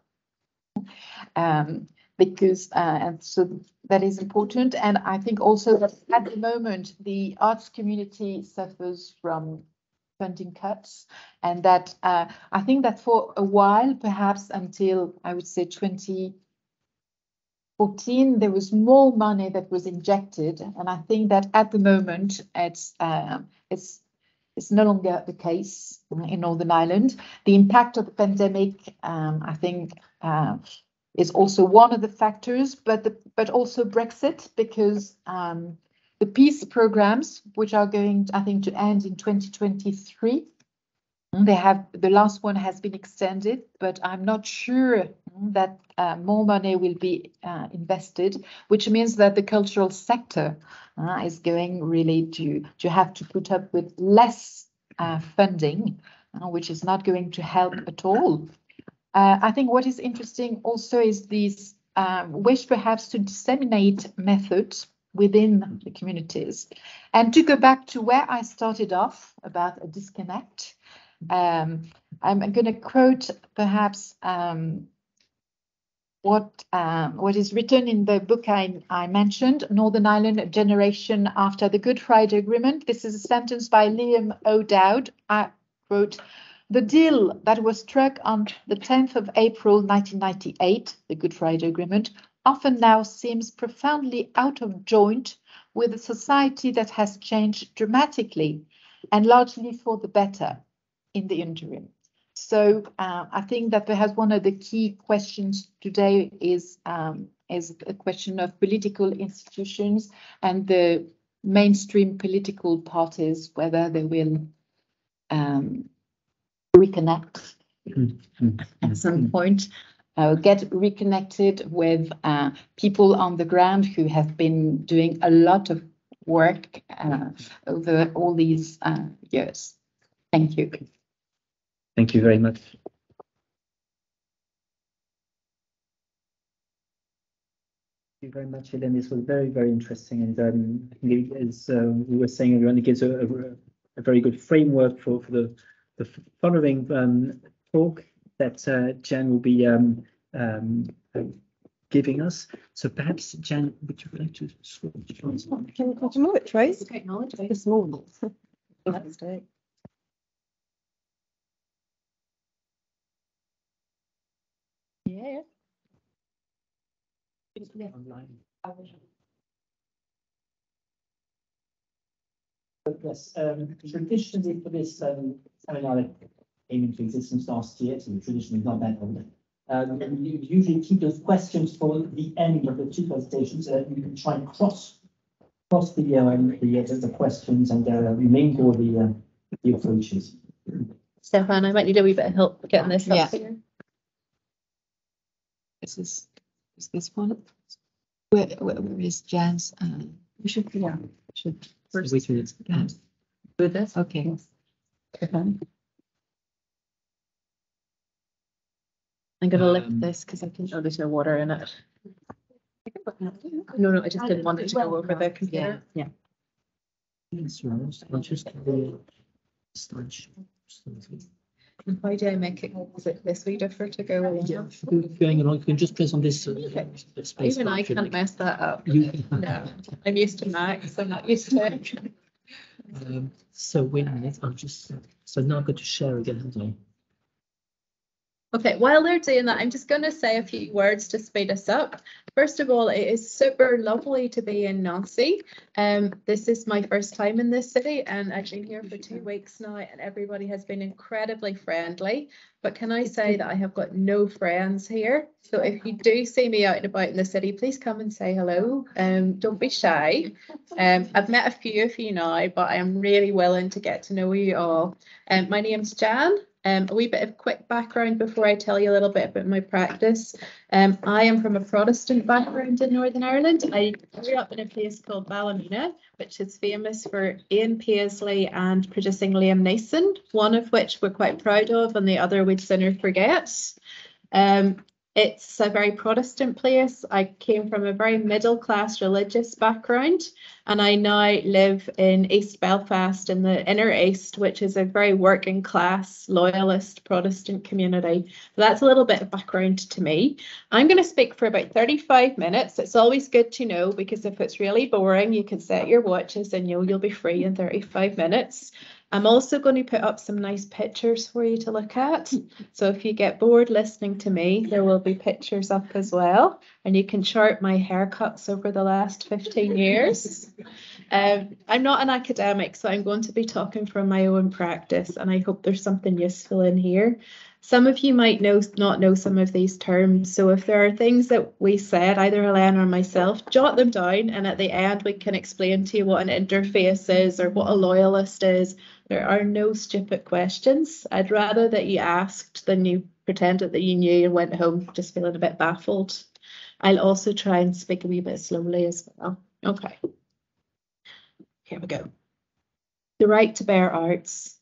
because, and so that is important. And I think also that at the moment, the arts community suffers from funding cuts, and that I think that for a while, perhaps until I would say 2014, there was more money that was injected, and I think that at the moment it's no longer the case in Northern Ireland. The impact of the pandemic, I think, is also one of the factors, but also Brexit, because the peace programs, which are going, I think, to end in 2023, the last one has been extended, but I'm not sure that more money will be invested, which means that the cultural sector is going really to have to put up with less funding, which is not going to help at all. I think what is interesting also is this wish perhaps to disseminate methods within the communities. And to go back to where I started off about a disconnect, I'm going to quote perhaps what is written in the book I mentioned, Northern Ireland, A Generation After the Good Friday Agreement. This is a sentence by Liam O'Dowd. I quote, "The deal that was struck on the 10th of April 1998, the Good Friday Agreement, often now seems profoundly out of joint with a society that has changed dramatically and largely for the better in the interim." So I think that perhaps one of the key questions today is a question of political institutions and the mainstream political parties, whether they will reconnect at some point, get reconnected with people on the ground who have been doing a lot of work over all these years. Thank you.
Thank you very much. Thank you very much, Hélène. This was very, very interesting, and as we were saying, it only gives a very good framework for the following talk that Jan will be giving us. So perhaps, Jan, would you like to switch?
Can you move it, Trace?
Okay, knowledge.
This morning. Fantastic.
Yeah.
Online. Yes, traditionally for this seminar came into existence last year, so traditionally not that old. You usually keep those questions for the end of the two presentations, so that you can try and cross the questions and mingle the approaches.
Stefan, I might need a wee bit of help getting this
Yeah.
up here.
Is this one? Where is Jan's?
We should, yeah.
Should
First, wait till it's
With this?
okay.
I'm going to lift this because I can. Oh, there's no water in it. No, I just didn't want it to go over the computer.
Yeah.
Yes, I'll just slideshow.
Why do I make it? Is it this way different to go along?
Yeah, going along, you can just press on this. This space
Even
bar,
I
if you
can't
like.
mess that up.
You,
No, I'm used to Macs. I'm not used to it.
So wait a minute, I'll just. So now I've got to share again, haven't I?
Okay, while they're doing that, I'm just going to say a few words to speed us up. First of all, it is super lovely to be in Nancy. This is my first time in this city, and I've been here for 2 weeks now, and everybody has been incredibly friendly. But can I say that I have got no friends here? So if you do see me out and about in the city, please come and say hello. Don't be shy. I've met a few of you now, but I am really willing to get to know you all. My name's Jan. A wee bit of quick background before I tell you a little bit about my practice. I am from a Protestant background in Northern Ireland. I grew up in a place called Ballymena, which is famous for Ian Paisley and producing Liam Neeson, one of which we're quite proud of and the other we'd sooner forget. It's a very Protestant place. I came from a very middle class religious background, and I now live in East Belfast in the inner east, which is a very working class loyalist Protestant community. So that's a little bit of background to me. I'm going to speak for about 35 minutes. It's always good to know, because if it's really boring, you can set your watches and you'll be free in 35 minutes. I'm also going to put up some nice pictures for you to look at. So if you get bored listening to me, there will be pictures up as well. And you can chart my haircuts over the last 15 years. I'm not an academic, so I'm going to be talking from my own practice, and I hope there's something useful in here. Some of you might not know some of these terms, so if there are things that we said, either Hélène or myself, jot them down, and at the end we can explain to you what an interface is or what a loyalist is. There are no stupid questions. I'd rather that you asked than you pretended that you knew and went home just feeling a bit baffled. I'll also try and speak a wee bit slowly as well. Okay. Here we go. The right to bear arts.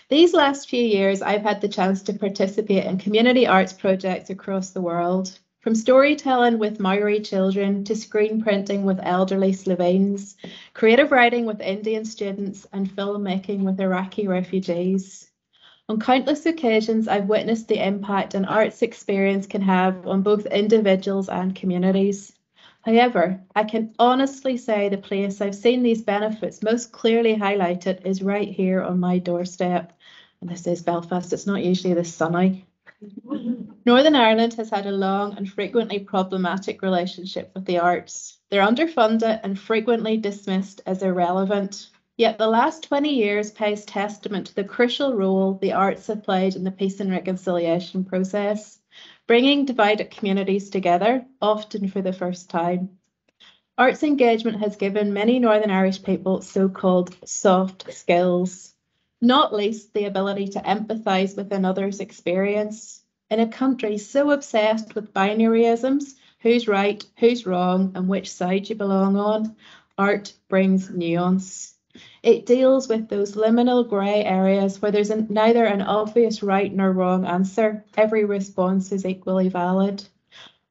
These last few years, I've had the chance to participate in community arts projects across the world, from storytelling with Maori children to screen printing with elderly Slovenes, creative writing with Indian students, and filmmaking with Iraqi refugees. On countless occasions, I've witnessed the impact an arts experience can have on both individuals and communities. However, I can honestly say the place I've seen these benefits most clearly highlighted is right here on my doorstep. And this is Belfast. It's not usually this sunny. Northern Ireland has had a long and frequently problematic relationship with the arts. They're underfunded and frequently dismissed as irrelevant. Yet the last 20 years pays testament to the crucial role the arts have played in the peace and reconciliation process, bringing divided communities together, often for the first time. Arts engagement has given many Northern Irish people so-called soft skills, not least the ability to empathise with another's experience. In a country so obsessed with binaryisms, who's right, who's wrong, and which side you belong on, art brings nuance. It deals with those liminal grey areas where there's neither an obvious right nor wrong answer. Every response is equally valid.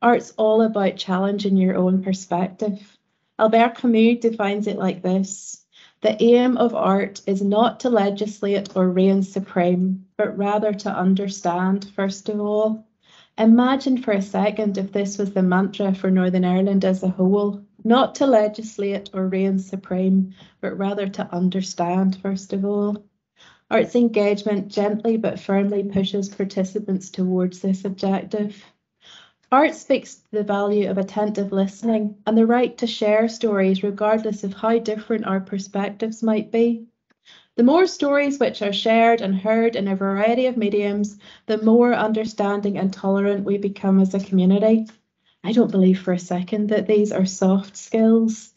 Art's all about challenging your own perspective. Albert Camus defines it like this: the aim of art is not to legislate or reign supreme, but rather to understand, first of all. Imagine for a second if this was the mantra for Northern Ireland as a whole. Not to legislate or reign supreme, but rather to understand, first of all. Arts engagement gently but firmly pushes participants towards this objective. Art speaks to the value of attentive listening and the right to share stories regardless of how different our perspectives might be. The more stories which are shared and heard in a variety of mediums, the more understanding and tolerant we become as a community. I don't believe for a second that these are soft skills.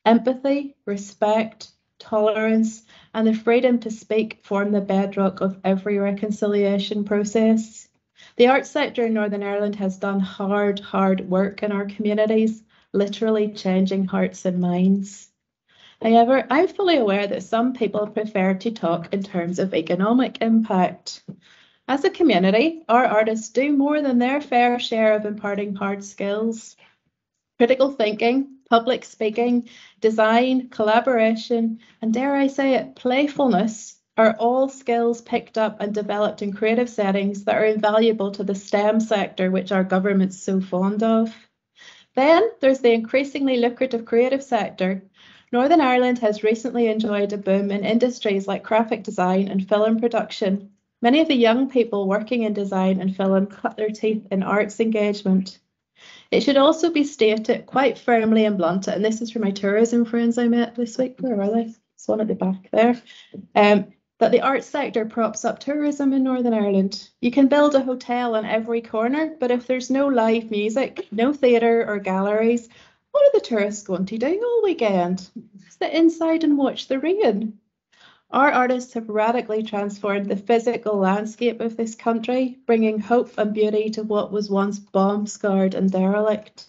Empathy, respect, tolerance, and the freedom to speak form the bedrock of every reconciliation process. The arts sector in Northern Ireland has done hard work in our communities, literally changing hearts and minds. However, I'm fully aware that some people prefer to talk in terms of economic impact. As a community, our artists do more than their fair share of imparting hard skills. Critical thinking, public speaking, design, collaboration, and dare I say it, playfulness are all skills picked up and developed in creative settings that are invaluable to the STEM sector, which our government's so fond of. Then there's the increasingly lucrative creative sector. Northern Ireland has recently enjoyed a boom in industries like graphic design and film production. Many of the young people working in design and film cut their teeth in arts engagement. It should also be stated quite firmly and blunt, and this is for my tourism friends I met this week. Where are they? There's one at the back there. That the arts sector props up tourism in Northern Ireland. You can build a hotel on every corner, but if there's no live music, no theatre or galleries, what are the tourists going to do all weekend? Sit inside and watch the rain. Our artists have radically transformed the physical landscape of this country, bringing hope and beauty to what was once bomb-scarred and derelict.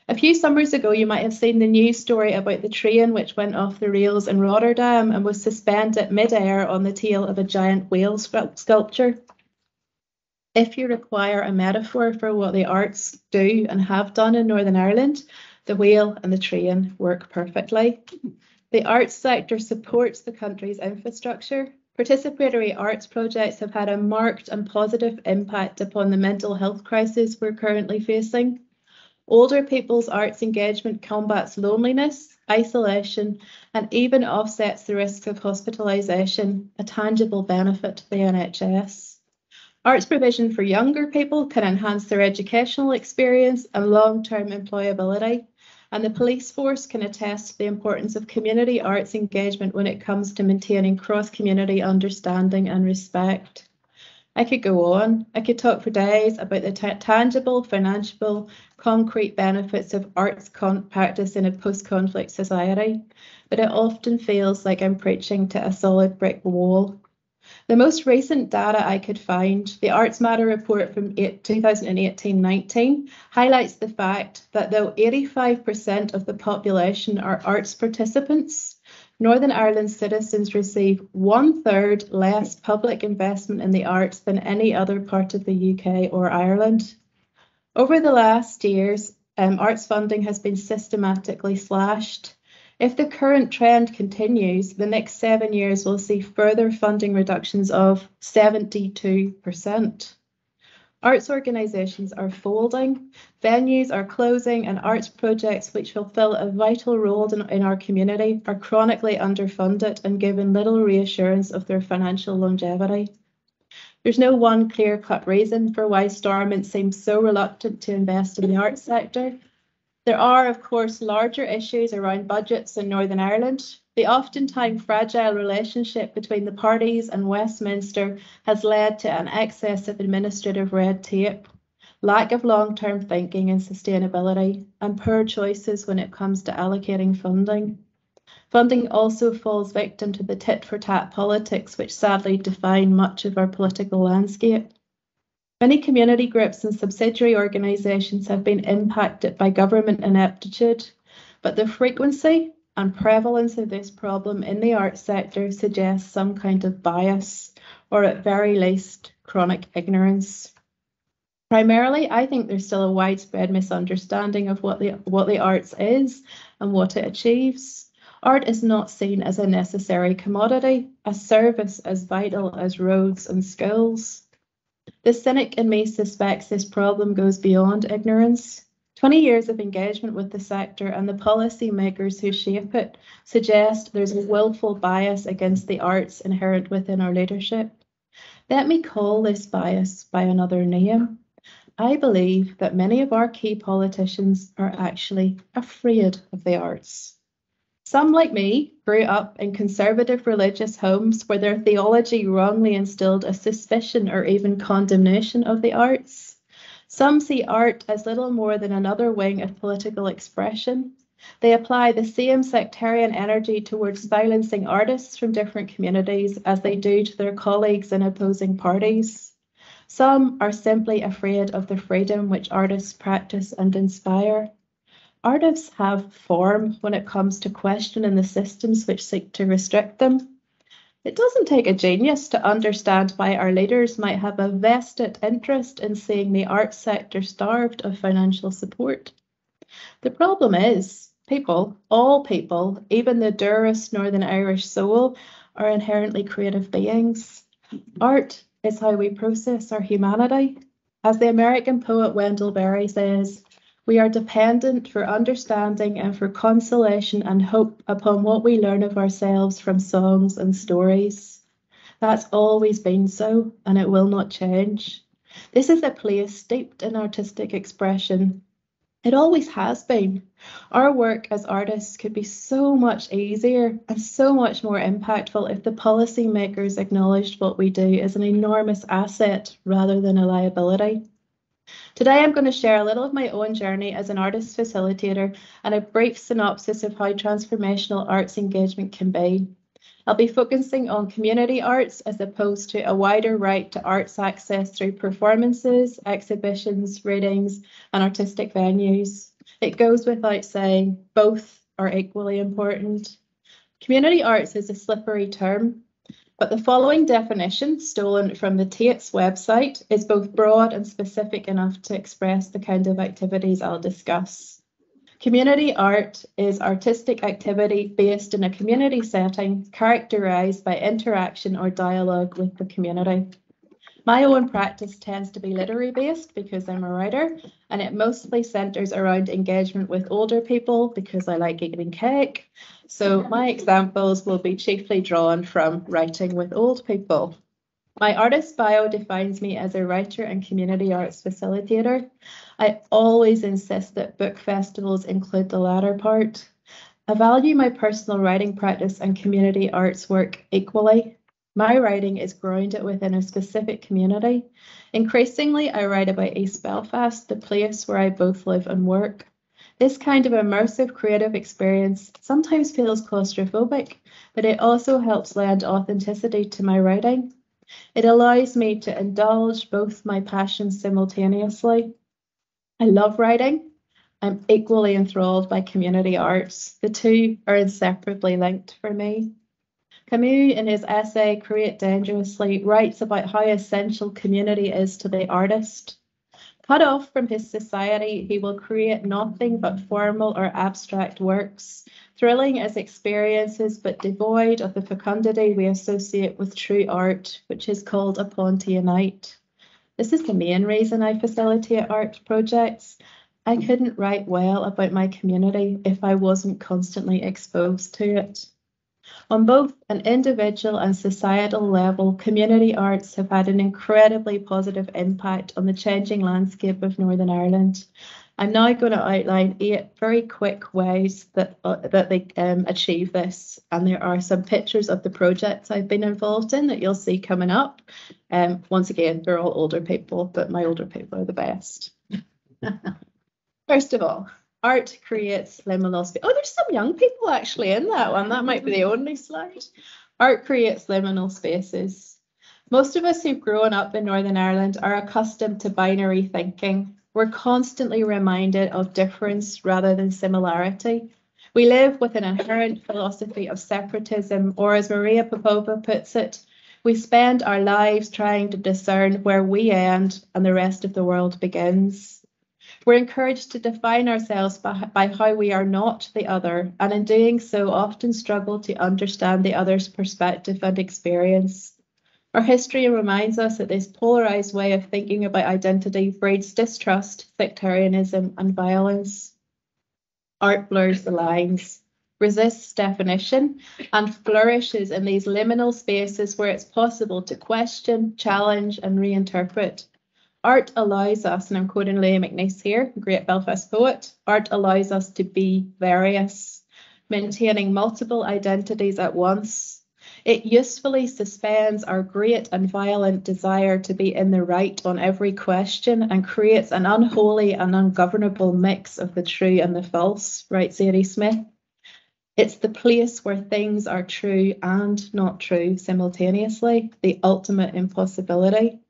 A few summers ago, you might have seen the news story about the train which went off the rails in Rotterdam and was suspended mid-air on the tail of a giant whale sculpture. If you require a metaphor for what the arts do and have done in Northern Ireland, the whale and the train work perfectly. The arts sector supports the country's infrastructure. Participatory arts projects have had a marked and positive impact upon the mental health crisis we're currently facing. Older people's arts engagement combats loneliness isolation, and even offsets the risks of hospitalisation, a tangible benefit to the NHS. Arts provision for younger people can enhance their educational experience and long-term employability, and the police force can attest to the importance of community arts engagement when it comes to maintaining cross-community understanding and respect. I could go on. I could talk for days about the tangible, financial, concrete benefits of arts practice in a post-conflict society, but it often feels like I'm preaching to a solid brick wall. The most recent data I could find, the Arts Matter report from 2018-19, highlights the fact that though 85% of the population are arts participants, Northern Ireland citizens receive 1/3 less public investment in the arts than any other part of the UK or Ireland. Over the last years, arts funding has been systematically slashed. If the current trend continues, the next 7 years will see further funding reductions of 72%. Arts organisations are folding, venues are closing, and arts projects which fulfil a vital role in our community are chronically underfunded and given little reassurance of their financial longevity. There's no one clear-cut reason for why Stormont seems so reluctant to invest in the arts sector. There are, of course, larger issues around budgets in Northern Ireland. The oftentimes fragile relationship between the parties and Westminster has led to an excess of administrative red tape, lack of long-term thinking and sustainability, and poor choices when it comes to allocating funding. Funding also falls victim to the tit-for-tat politics which sadly define much of our political landscape. Many community groups and subsidiary organisations have been impacted by government ineptitude, but the frequency and prevalence of this problem in the arts sector suggests some kind of bias, or at very least, chronic ignorance. Primarily, I think there's still a widespread misunderstanding of what the arts is and what it achieves. Art is not seen as a necessary commodity, a service as vital as roads and schools. The cynic in me suspects this problem goes beyond ignorance. 20 years of engagement with the sector and the policy makers who shape it suggest there's a willful bias against the arts inherent within our leadership. Let me call this bias by another name. I believe that many of our key politicians are actually afraid of the arts. Some, like me, grew up in conservative religious homes where their theology wrongly instilled a suspicion or even condemnation of the arts. Some see art as little more than another wing of political expression. They apply the same sectarian energy towards silencing artists from different communities as they do to their colleagues in opposing parties. Some are simply afraid of the freedom which artists practice and inspire. Artists have form when it comes to questioning the systems which seek to restrict them. It doesn't take a genius to understand why our leaders might have a vested interest in seeing the arts sector starved of financial support. The problem is, people, all people, even the durest Northern Irish soul, are inherently creative beings. Art is how we process our humanity. As the American poet Wendell Berry says, we are dependent for understanding and for consolation and hope upon what we learn of ourselves from songs and stories. That's always been so, and it will not change. This is a place steeped in artistic expression. It always has been. Our work as artists could be so much easier and so much more impactful if the policymakers acknowledged what we do as an enormous asset rather than a liability. Today, I'm going to share a little of my own journey as an artist facilitator and a brief synopsis of how transformational arts engagement can be. I'll be focusing on community arts as opposed to a wider right to arts access through performances, exhibitions, readings, and artistic venues. It goes without saying, both are equally important. Community arts is a slippery term, but the following definition, stolen from the Tate's website, is both broad and specific enough to express the kind of activities I'll discuss. Community art is artistic activity based in a community setting characterised by interaction or dialogue with the community. My own practice tends to be literary based because I'm a writer, and it mostly centres around engagement with older people because I like eating cake. So my examples will be chiefly drawn from writing with old people. My artist bio defines me as a writer and community arts facilitator. I always insist that book festivals include the latter part. I value my personal writing practice and community arts work equally. My writing is grounded within a specific community. Increasingly, I write about East Belfast, the place where I both live and work. This kind of immersive creative experience sometimes feels claustrophobic, but it also helps lend authenticity to my writing. It allows me to indulge both my passions simultaneously. I love writing. I'm equally enthralled by community arts. The two are inseparably linked for me. Camus, in his essay Create Dangerously, writes about how essential community is to the artist. Cut off from his society, he will create nothing but formal or abstract works, thrilling as experiences but devoid of the fecundity we associate with true art, which is called upon to unite. This is the main reason I facilitate art projects. I couldn't write well about my community if I wasn't constantly exposed to it. On both an individual and societal level, community arts have had an incredibly positive impact on the changing landscape of Northern Ireland. I'm now going to outline 8 very quick ways that they achieve this. And there are some pictures of the projects I've been involved in that you'll see coming up. Once again, they're all older people, but my older people are the best. First of all, art creates liminal space. Oh, there's some young people actually in that one. That might be the only slide. Art creates liminal spaces. Most of us who've grown up in Northern Ireland are accustomed to binary thinking. We're constantly reminded of difference rather than similarity. We live with an inherent philosophy of separatism, or as Maria Popova puts it, we spend our lives trying to discern where we end and the rest of the world begins. We're encouraged to define ourselves by how we are not the other, and in doing so often struggle to understand the other's perspective and experience. Our history reminds us that this polarized way of thinking about identity breeds distrust, sectarianism, and violence. Art blurs the lines, resists definition, and flourishes in these liminal spaces where it's possible to question, challenge, and reinterpret. Art allows us, and I'm quoting Leah McNeice here, a great Belfast poet, art allows us to be various, maintaining multiple identities at once. It usefully suspends our great and violent desire to be in the right on every question and creates an unholy and ungovernable mix of the true and the false, writes Zadie Smith. It's the place where things are true and not true simultaneously, the ultimate impossibility.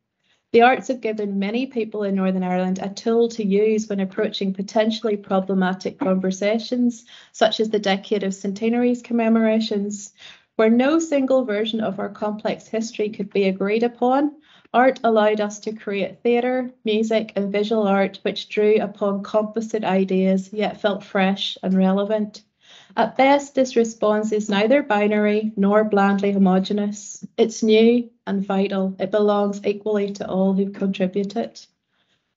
The arts have given many people in Northern Ireland a tool to use when approaching potentially problematic conversations, such as the Decade of Centenaries commemorations. Where no single version of our complex history could be agreed upon, art allowed us to create theatre, music, and visual art which drew upon composite ideas yet felt fresh and relevant. At best, this response is neither binary nor blandly homogeneous. It's new and vital. It belongs equally to all who've contributed.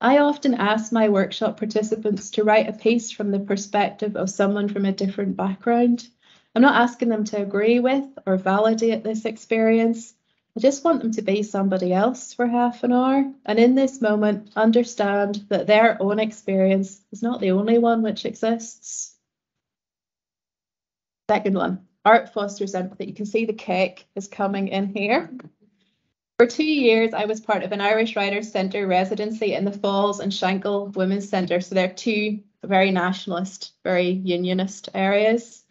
I often ask my workshop participants to write a piece from the perspective of someone from a different background. I'm not asking them to agree with or validate this experience. I just want them to be somebody else for half an hour, and in this moment, understand that their own experience is not the only one which exists. Second one, art fosters empathy. You can see the cake is coming in here. For 2 years, I was part of an Irish Writers' Centre residency in the Falls and Shankill Women's Centre. So they're 2 very nationalist, very unionist areas.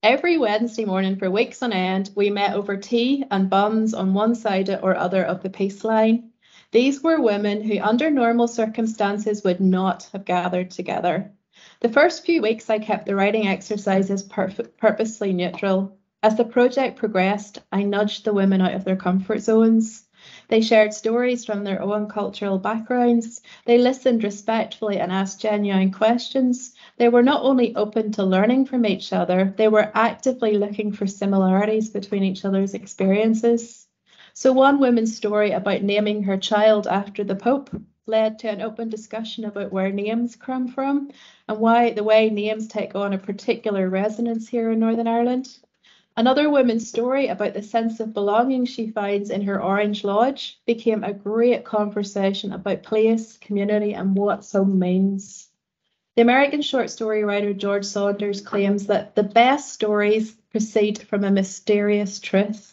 Every Wednesday morning for weeks on end, we met over tea and buns on one side or other of the peace line. These were women who, under normal circumstances, would not have gathered together. The first few weeks, I kept the writing exercises purposely neutral. As the project progressed, I nudged the women out of their comfort zones. They shared stories from their own cultural backgrounds. They listened respectfully and asked genuine questions. They were not only open to learning from each other, they were actively looking for similarities between each other's experiences. So one woman's story about naming her child after the Pope led to an open discussion about where names come from and why the way names take on a particular resonance here in Northern Ireland. Another woman's story about the sense of belonging she finds in her Orange Lodge became a great conversation about place, community, and what home means. The American short story writer George Saunders claims that the best stories proceed from a mysterious truth.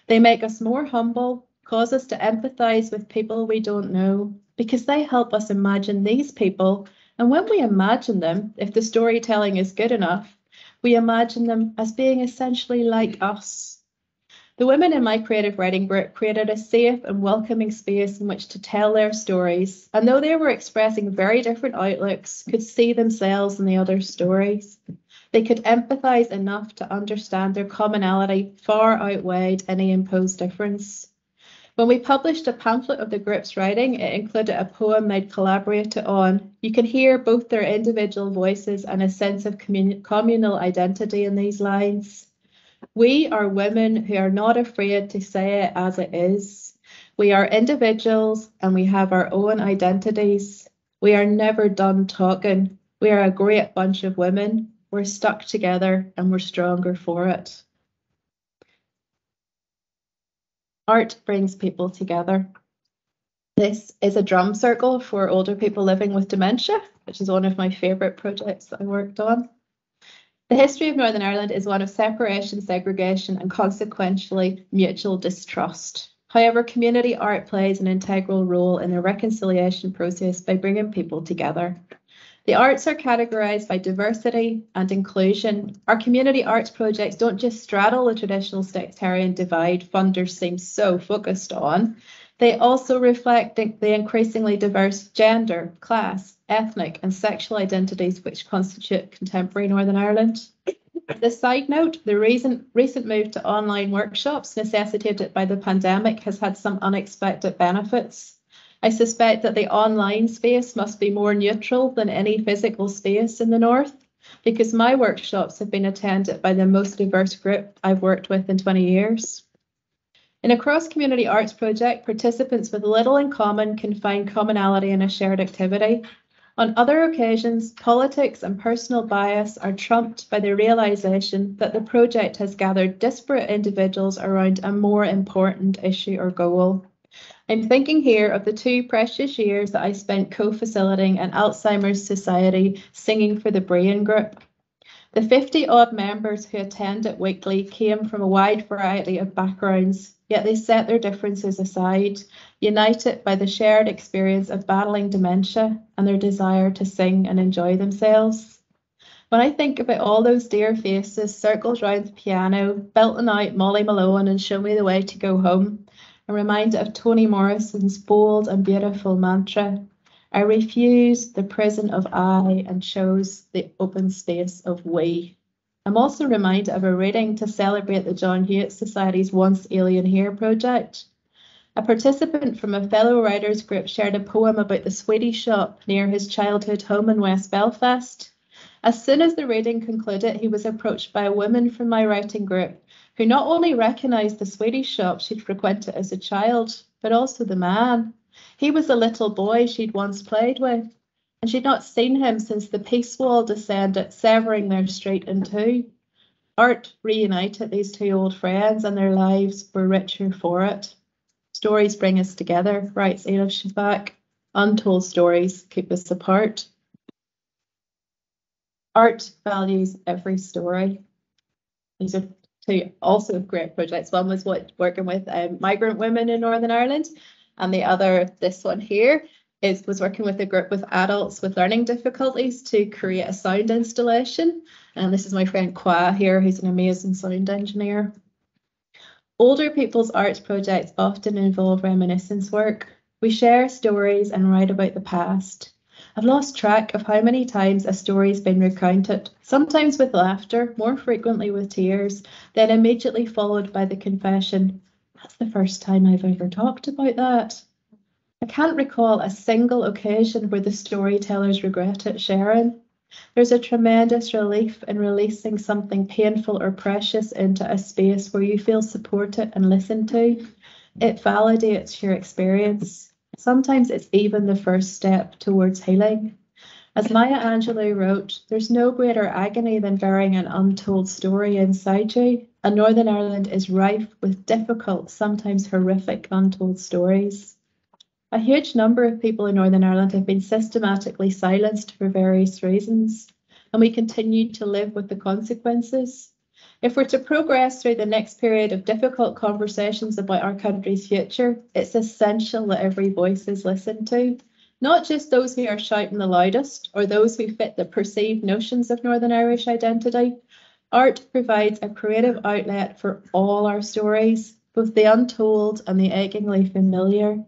They make us more humble, cause us to empathise with people we don't know, because they help us imagine these people. And when we imagine them, if the storytelling is good enough, we imagine them as being essentially like us. The women in my creative writing group created a safe and welcoming space in which to tell their stories, and though they were expressing very different outlooks, could see themselves in the other stories. They could empathise enough to understand their commonality far outweighed any imposed difference. When we published a pamphlet of the group's writing, it included a poem they'd collaborated on. You can hear both their individual voices and a sense of communal identity in these lines. We are women who are not afraid to say it as it is. We are individuals and we have our own identities. We are never done talking. We are a great bunch of women. We're stuck together and we're stronger for it. Art brings people together. This is a drum circle for older people living with dementia, which is one of my favourite projects that I worked on. The history of Northern Ireland is one of separation, segregation, and consequentially mutual distrust. However, community art plays an integral role in the reconciliation process by bringing people together. The arts are categorised by diversity and inclusion. Our community arts projects don't just straddle the traditional sectarian divide funders seem so focused on. They also reflect the increasingly diverse gender, class, ethnic and sexual identities which constitute contemporary Northern Ireland. As a side note, the recent move to online workshops necessitated by the pandemic has had some unexpected benefits. I suspect that the online space must be more neutral than any physical space in the North, because my workshops have been attended by the most diverse group I've worked with in 20 years. In a cross-community arts project, participants with little in common can find commonality in a shared activity. On other occasions, politics and personal bias are trumped by the realisation that the project has gathered disparate individuals around a more important issue or goal. I'm thinking here of the 2 precious years that I spent co-facilitating an Alzheimer's Society Singing for the Brain group. The 50-odd members who attended weekly came from a wide variety of backgrounds, yet they set their differences aside, united by the shared experience of battling dementia and their desire to sing and enjoy themselves. When I think about all those dear faces circled round the piano, belting out Molly Malone and Show Me the Way to Go Home, I'm reminded of Toni Morrison's bold and beautiful mantra, I refuse the prison of I and chose the open space of we. I'm also reminded of a reading to celebrate the John Hewitt Society's Once Alien Here project. A participant from a fellow writers group shared a poem about the sweetie shop near his childhood home in West Belfast. As soon as the reading concluded, he was approached by a woman from my writing group who not only recognised the sweetie shop she'd frequented as a child, but also the man. He was a little boy she'd once played with, and she'd not seen him since the peace wall descended, severing their street in 2. Art reunited these 2 old friends, and their lives were richer for it. Stories bring us together, writes Eilidh Shafak. Untold stories keep us apart. Art values every story. These are 2 also great projects. One was working with migrant women in Northern Ireland, and the other, this one here, was working with a group with adults with learning difficulties to create a sound installation. And this is my friend Kwa here, who's an amazing sound engineer. Older people's arts projects often involve reminiscence work. We share stories and write about the past. I've lost track of how many times a story's been recounted, sometimes with laughter, more frequently with tears, then immediately followed by the confession, that's the first time I've ever talked about that. I can't recall a single occasion where the storytellers regretted sharing. There's a tremendous relief in releasing something painful or precious into a space where you feel supported and listened to. It validates your experience. Sometimes it's even the first step towards healing. As Maya Angelou wrote, there's no greater agony than bearing an untold story inside you, and Northern Ireland is rife with difficult, sometimes horrific untold stories. A huge number of people in Northern Ireland have been systematically silenced for various reasons, and we continue to live with the consequences. If we're to progress through the next period of difficult conversations about our country's future, it's essential that every voice is listened to, not just those who are shouting the loudest or those who fit the perceived notions of Northern Irish identity. Art provides a creative outlet for all our stories, both the untold and the achingly familiar.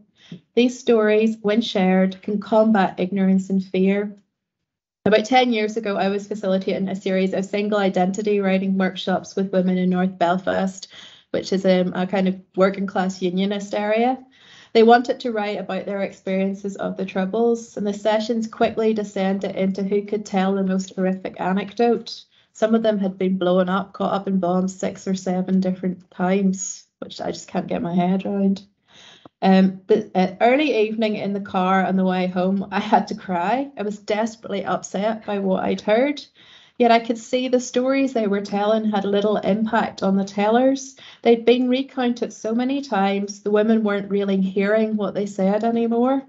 These stories, when shared, can combat ignorance and fear. About 10 years ago, I was facilitating a series of single identity writing workshops with women in North Belfast, which is a kind of working class unionist area. They wanted to write about their experiences of the Troubles, and the sessions quickly descended into who could tell the most horrific anecdote. Some of them had been blown up, caught up in bombs 6 or 7 different times, which I just can't get my head around. Early evening in the car on the way home, I had to cry. I was desperately upset by what I'd heard. Yet I could see the stories they were telling had little impact on the tellers. They'd been recounted so many times, the women weren't really hearing what they said anymore.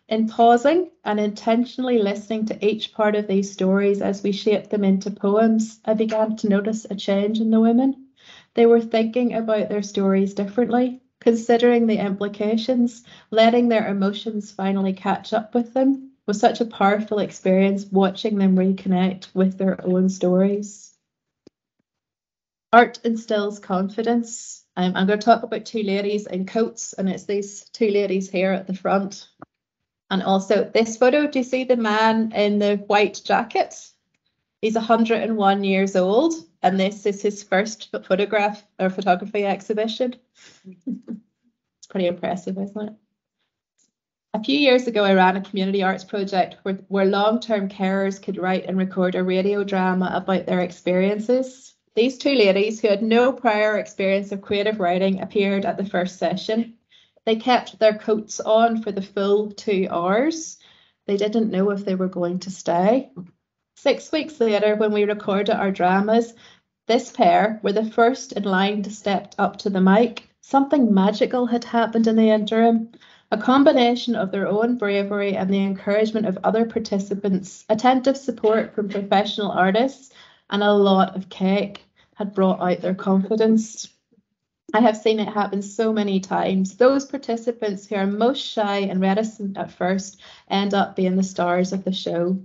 In pausing and intentionally listening to each part of these stories as we shaped them into poems, I began to notice a change in the women. They were thinking about their stories differently, considering the implications, letting their emotions finally catch up with them. Was such a powerful experience watching them reconnect with their own stories. Art instills confidence. I'm going to talk about 2 ladies in coats, and it's these 2 ladies here at the front. And also this photo, do you see the man in the white jacket? He's 101 years old, and this is his first photograph or photography exhibition. It's pretty impressive, isn't it? A few years ago, I ran a community arts project where long-term carers could write and record a radio drama about their experiences. These 2 ladies, who had no prior experience of creative writing, appeared at the first session. They kept their coats on for the full 2 hours. They didn't know if they were going to stay. 6 weeks later, when we recorded our dramas, this pair were the first in line to step up to the mic. Something magical had happened in the interim. A combination of their own bravery and the encouragement of other participants, attentive support from professional artists, and a lot of cake had brought out their confidence. I have seen it happen so many times. Those participants who are most shy and reticent at first end up being the stars of the show.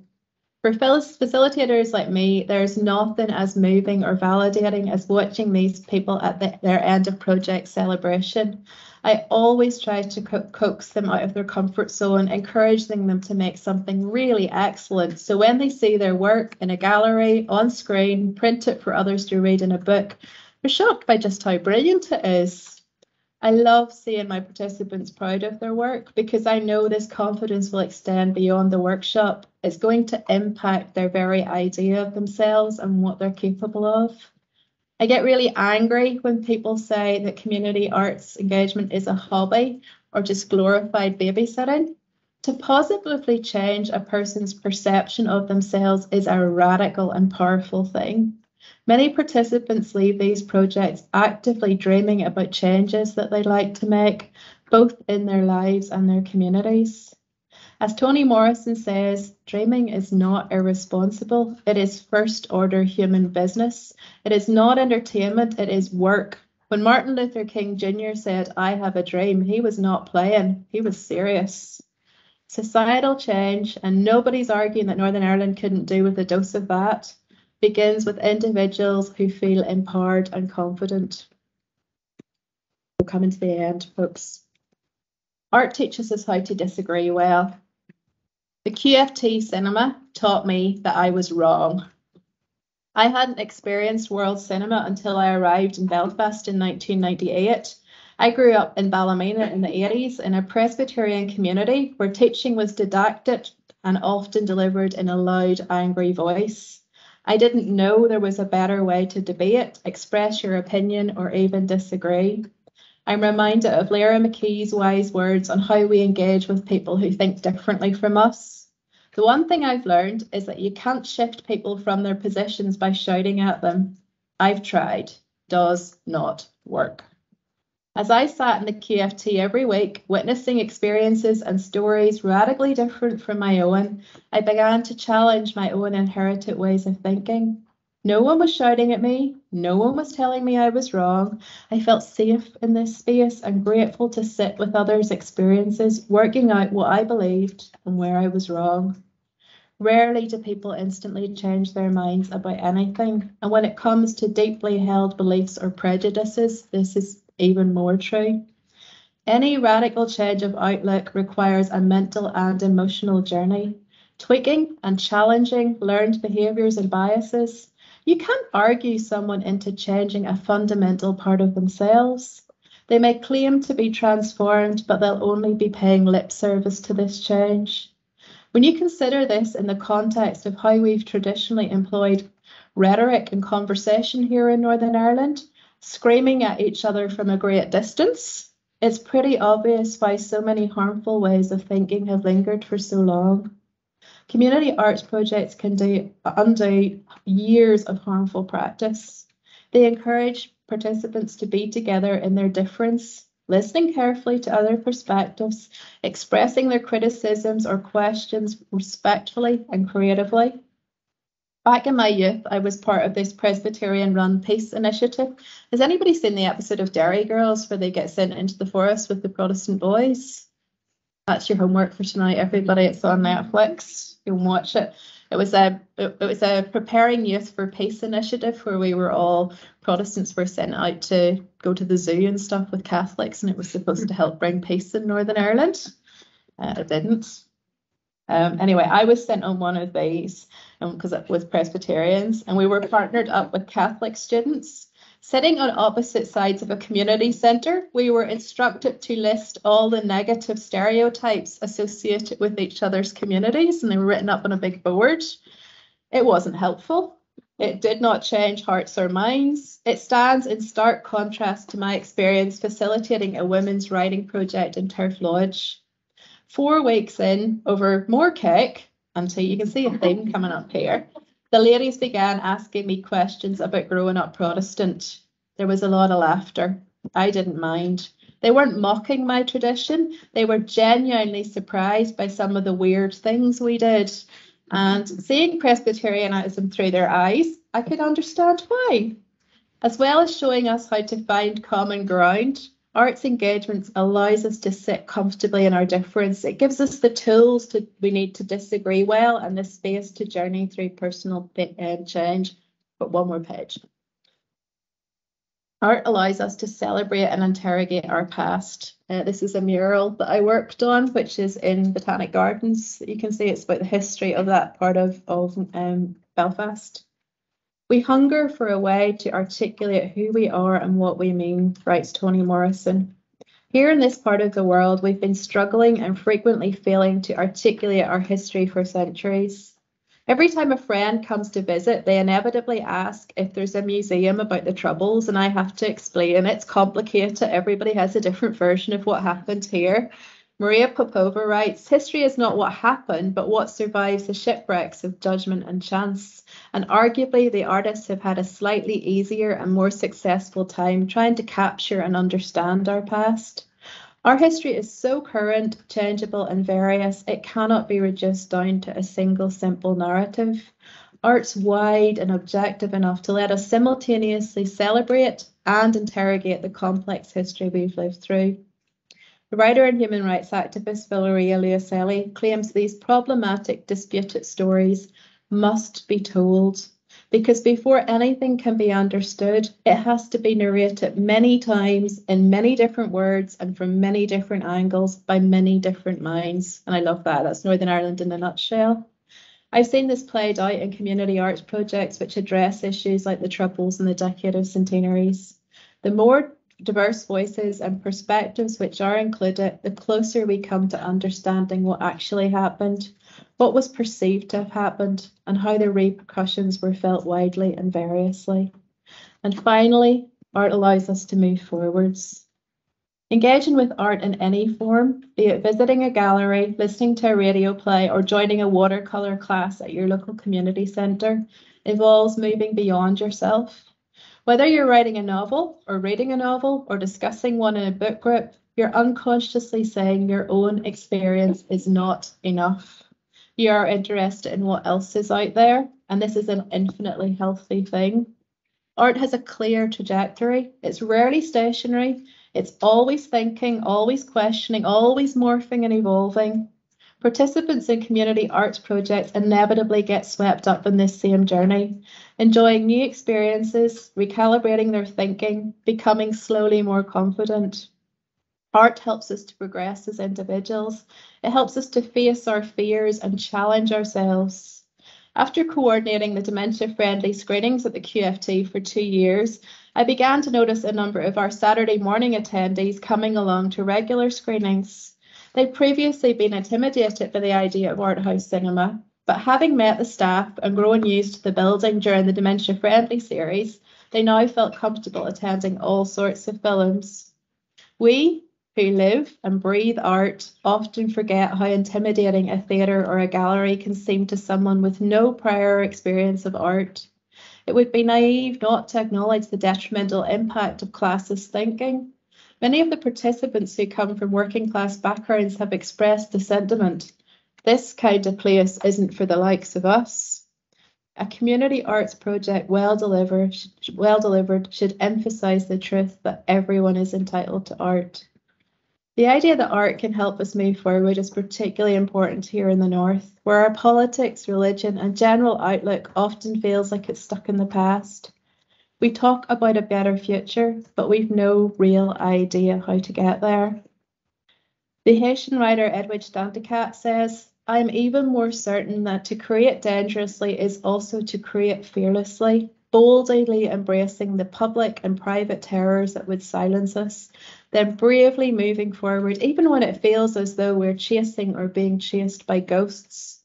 For facilitators like me, there's nothing as moving or validating as watching these people at their end of project celebration. I always try to coax them out of their comfort zone, encouraging them to make something really excellent. So when they see their work in a gallery, on screen, printed for others to read in a book, they're shocked by just how brilliant it is. I love seeing my participants proud of their work because I know this confidence will extend beyond the workshop. It's going to impact their very idea of themselves and what they're capable of. I get really angry when people say that community arts engagement is a hobby or just glorified babysitting. To positively change a person's perception of themselves is a radical and powerful thing. Many participants leave these projects actively dreaming about changes that they'd like to make, both in their lives and their communities. As Toni Morrison says, dreaming is not irresponsible. It is first-order human business. It is not entertainment, it is work. When Martin Luther King Jr. said, "I have a dream," he was not playing, he was serious. Societal change, and nobody's arguing that Northern Ireland couldn't do with a dose of that, begins with individuals who feel empowered and confident. We're coming to the end, folks. Art teaches us how to disagree well. The QFT cinema taught me that I was wrong. I hadn't experienced world cinema until I arrived in Belfast in 1998. I grew up in Ballymena in the 80s in a Presbyterian community where teaching was didactic and often delivered in a loud, angry voice. I didn't know there was a better way to debate, express your opinion, or even disagree. I'm reminded of Lyra McKee's wise words on how we engage with people who think differently from us. The one thing I've learned is that you can't shift people from their positions by shouting at them. I've tried. Does not work. As I sat in the QFT every week, witnessing experiences and stories radically different from my own, I began to challenge my own inherited ways of thinking. No one was shouting at me. No one was telling me I was wrong. I felt safe in this space and grateful to sit with others' experiences, working out what I believed and where I was wrong. Rarely do people instantly change their minds about anything, and when it comes to deeply held beliefs or prejudices, this is even more true. Any radical change of outlook requires a mental and emotional journey, tweaking and challenging learned behaviours and biases. You can't argue someone into changing a fundamental part of themselves. They may claim to be transformed, but they'll only be paying lip service to this change. When you consider this in the context of how we've traditionally employed rhetoric and conversation here in Northern Ireland, screaming at each other from a great distance, it's pretty obvious why so many harmful ways of thinking have lingered for so long. Community arts projects can undo years of harmful practice. They encourage participants to be together in their difference, listening carefully to other perspectives, expressing their criticisms or questions respectfully and creatively. Back in my youth, I was part of this Presbyterian-run peace initiative. Has anybody seen the episode of Derry Girls where they get sent into the forest with the Protestant boys? That's your homework for tonight, everybody. It's on Netflix. You can watch it. It was a preparing youth for peace initiative where we were all Protestants were sent out to go to the zoo and stuff with Catholics, and it was supposed to help bring peace in Northern Ireland. It didn't. Anyway, I was sent on one of these because it was Presbyterians, and we were partnered up with Catholic students. Sitting on opposite sides of a community centre, we were instructed to list all the negative stereotypes associated with each other's communities, and they were written up on a big board. It wasn't helpful. It did not change hearts or minds. It stands in stark contrast to my experience facilitating a women's writing project in Turf Lodge. 4 weeks in, over more cake, until you can see a theme coming up here, the ladies began asking me questions about growing up Protestant. There was a lot of laughter. I didn't mind. They weren't mocking my tradition. They were genuinely surprised by some of the weird things we did. And seeing Presbyterianism through their eyes, I could understand why. As well as showing us how to find common ground, arts engagements allows us to sit comfortably in our difference. It gives us the tools we need to disagree well and the space to journey through personal change. But one more page. Art allows us to celebrate and interrogate our past. This is a mural that I worked on, which is in Botanic Gardens. You can see it's about the history of that part of Belfast. We hunger for a way to articulate who we are and what we mean, writes Toni Morrison. Here in this part of the world, we've been struggling and frequently failing to articulate our history for centuries. Every time a friend comes to visit, they inevitably ask if there's a museum about the Troubles, and I have to explain it's complicated. Everybody has a different version of what happened here. Maria Popova writes, history is not what happened, but what survives the shipwrecks of judgment and chance. And arguably, the artists have had a slightly easier and more successful time trying to capture and understand our past. Our history is so current, changeable and various, it cannot be reduced down to a single simple narrative. Art's wide and objective enough to let us simultaneously celebrate and interrogate the complex history we've lived through. The writer and human rights activist Valeria Luiselli claims these problematic, disputed stories must be told, because before anything can be understood, it has to be narrated many times in many different words and from many different angles by many different minds. And I love that. That's Northern Ireland in a nutshell. I've seen this played out in community arts projects which address issues like the Troubles and the decade of centenaries. The more diverse voices and perspectives which are included, the closer we come to understanding what actually happened, what was perceived to have happened, and how the repercussions were felt widely and variously. And finally, art allows us to move forwards. Engaging with art in any form, be it visiting a gallery, listening to a radio play, or joining a watercolour class at your local community centre, involves moving beyond yourself. Whether you're writing a novel, or reading a novel, or discussing one in a book group, you're unconsciously saying your own experience is not enough. You are interested in what else is out there, and this is an infinitely healthy thing. Art has a clear trajectory. It's rarely stationary. It's always thinking, always questioning, always morphing and evolving. Participants in community arts projects inevitably get swept up in this same journey, enjoying new experiences, recalibrating their thinking, becoming slowly more confident. Art helps us to progress as individuals. It helps us to face our fears and challenge ourselves. After coordinating the dementia-friendly screenings at the QFT for 2 years, I began to notice a number of our Saturday morning attendees coming along to regular screenings. They'd previously been intimidated by the idea of art house cinema, but having met the staff and grown used to the building during the dementia-friendly series, they now felt comfortable attending all sorts of films. We, who live and breathe art, often forget how intimidating a theatre or a gallery can seem to someone with no prior experience of art. It would be naive not to acknowledge the detrimental impact of classist thinking. Many of the participants who come from working class backgrounds have expressed the sentiment, this kind of place isn't for the likes of us. A community arts project well delivered should emphasise the truth that everyone is entitled to art. The idea that art can help us move forward is particularly important here in the North, where our politics, religion, and general outlook often feels like it's stuck in the past. We talk about a better future, but we've no real idea how to get there. The Haitian writer Edwidge Danticat says, "I am even more certain that to create dangerously is also to create fearlessly, boldly embracing the public and private terrors that would silence us, then bravely moving forward, even when it feels as though we're chasing or being chased by ghosts."